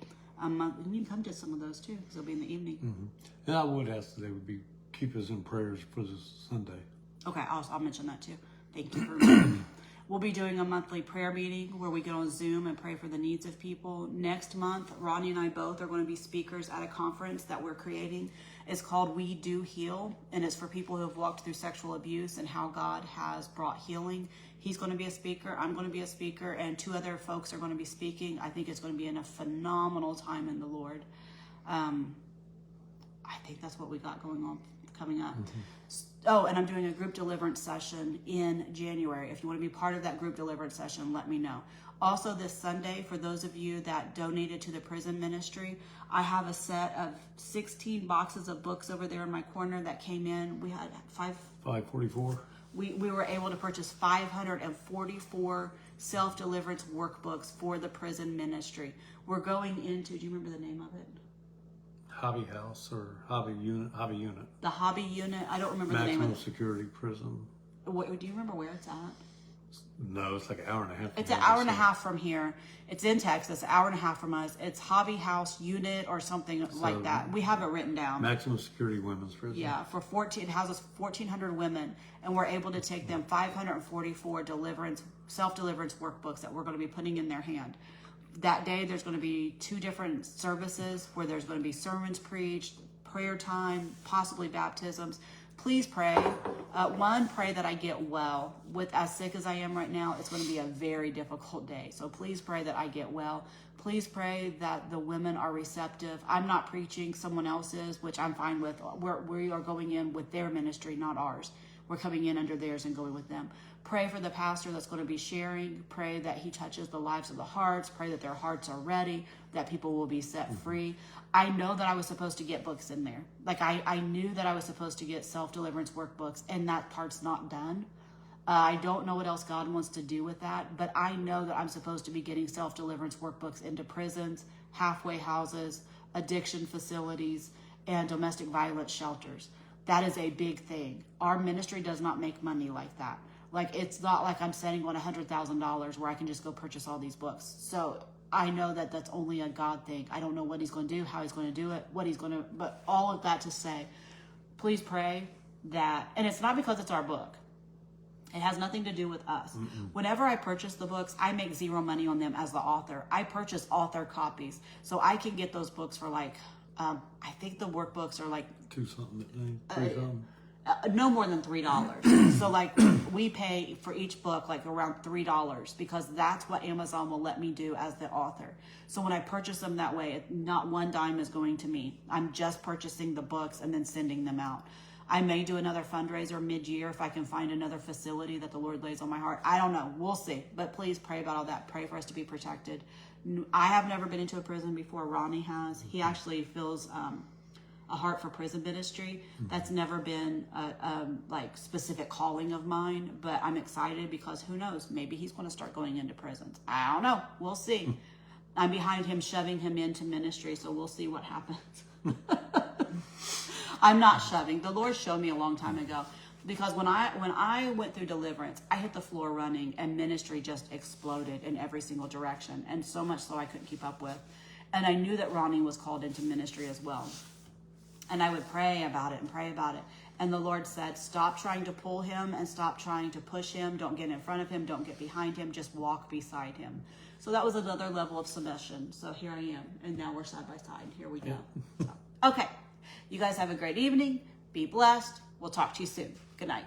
can come to some of those too, because they'll be in the evening. And I would ask that they would keep us in prayers for this Sunday. Okay, I'll mention that too. Thank you for reminding me. We'll be doing a monthly prayer meeting where we get on Zoom and pray for the needs of people. Next month, Ronnie and I both are going to be speakers at a conference that we're creating. It's called We Do Heal, and it's for people who have walked through sexual abuse and how God has brought healing. He's going to be a speaker. I'm going to be a speaker, and 2 other folks are going to be speaking. I think it's going to be a phenomenal time in the Lord. I think that's what we got going on coming up. Oh, and I'm doing a group deliverance session in January. If you want to be part of that group deliverance session, let me know. Also this Sunday, for those of you that donated to the prison ministry, I have a set of 16 boxes of books over there in my corner that came in. We had 544. We were able to purchase 544 self-deliverance workbooks for the prison ministry. We're going into, do you remember the name of it? Hobby House or Hobby Unit. The Hobby Unit. I don't remember the name of it. Maximum Security Prison. Do you remember where it's at? No, it's like an hour and a half. It's an hour and a half from here. It's in Texas, an hour and a half from us. It's Hobby House Unit or something like that. We have it written down. Maximum Security Women's Prison. Yeah, it houses 1,400 women, and we're able to take them 544 self-deliverance workbooks that we're going to be putting in their hand. That day, there's going to be 2 different services where there's going to be sermons preached, prayer time, possibly baptisms. Please pray. Pray that I get well. With as sick as I am right now, it's going to be a very difficult day. So please pray that I get well. Please pray that the women are receptive. I'm not preaching, someone else is, which I'm fine with. We are going in with their ministry, not ours. We're coming in under theirs and going with them. Pray for the pastor that's going to be sharing. Pray that he touches the lives of the hearts. Pray that their hearts are ready, that people will be set free. I know that I was supposed to get books in there. Like I knew that I was supposed to get self-deliverance workbooks, and that part's not done. I don't know what else God wants to do with that, but I know that I'm supposed to be getting self-deliverance workbooks into prisons, halfway houses, addiction facilities, and domestic violence shelters. That is a big thing. Our ministry does not make money like that. Like, it's not like I'm sitting on $100,000 where I can just go purchase all these books. So I know that that's only a God thing. I don't know what he's going to do, how he's going to do it, but all of that to say, please pray that, and it's not because it's our book. It has nothing to do with us. Whenever I purchase the books, I make zero money on them as the author. I purchase author copies. So I can get those books for like, I think the workbooks are like $2 something, $3 something. no more than $3. So like we pay for each book like around $3 because that's what Amazon will let me do as the author. So when I purchase them that way, not one dime is going to me. I'm just purchasing the books and then sending them out. I may do another fundraiser mid-year if I can find another facility that the Lord lays on my heart. I don't know. We'll see. But please pray about all that. Pray for us to be protected. I have never been into a prison before. Ronnie has. He actually feels a heart for prison ministry. That's never been a like specific calling of mine. But I'm excited because who knows? Maybe he's going to start going into prisons. I don't know. We'll see. I'm behind him, shoving him into ministry. So we'll see what happens. I'm not shoving. The Lord showed me a long time ago because when I went through deliverance, I hit the floor running and ministry just exploded in every single direction, and so much so I couldn't keep up with. And I knew that Ronnie was called into ministry as well. And I would pray about it and pray about it. And the Lord said, stop trying to pull him and stop trying to push him. Don't get in front of him. Don't get behind him. Just walk beside him. So that was another level of submission. So here I am. And now we're side by side. Here we go. So, okay. You guys have a great evening. Be blessed. We'll talk to you soon. Good night.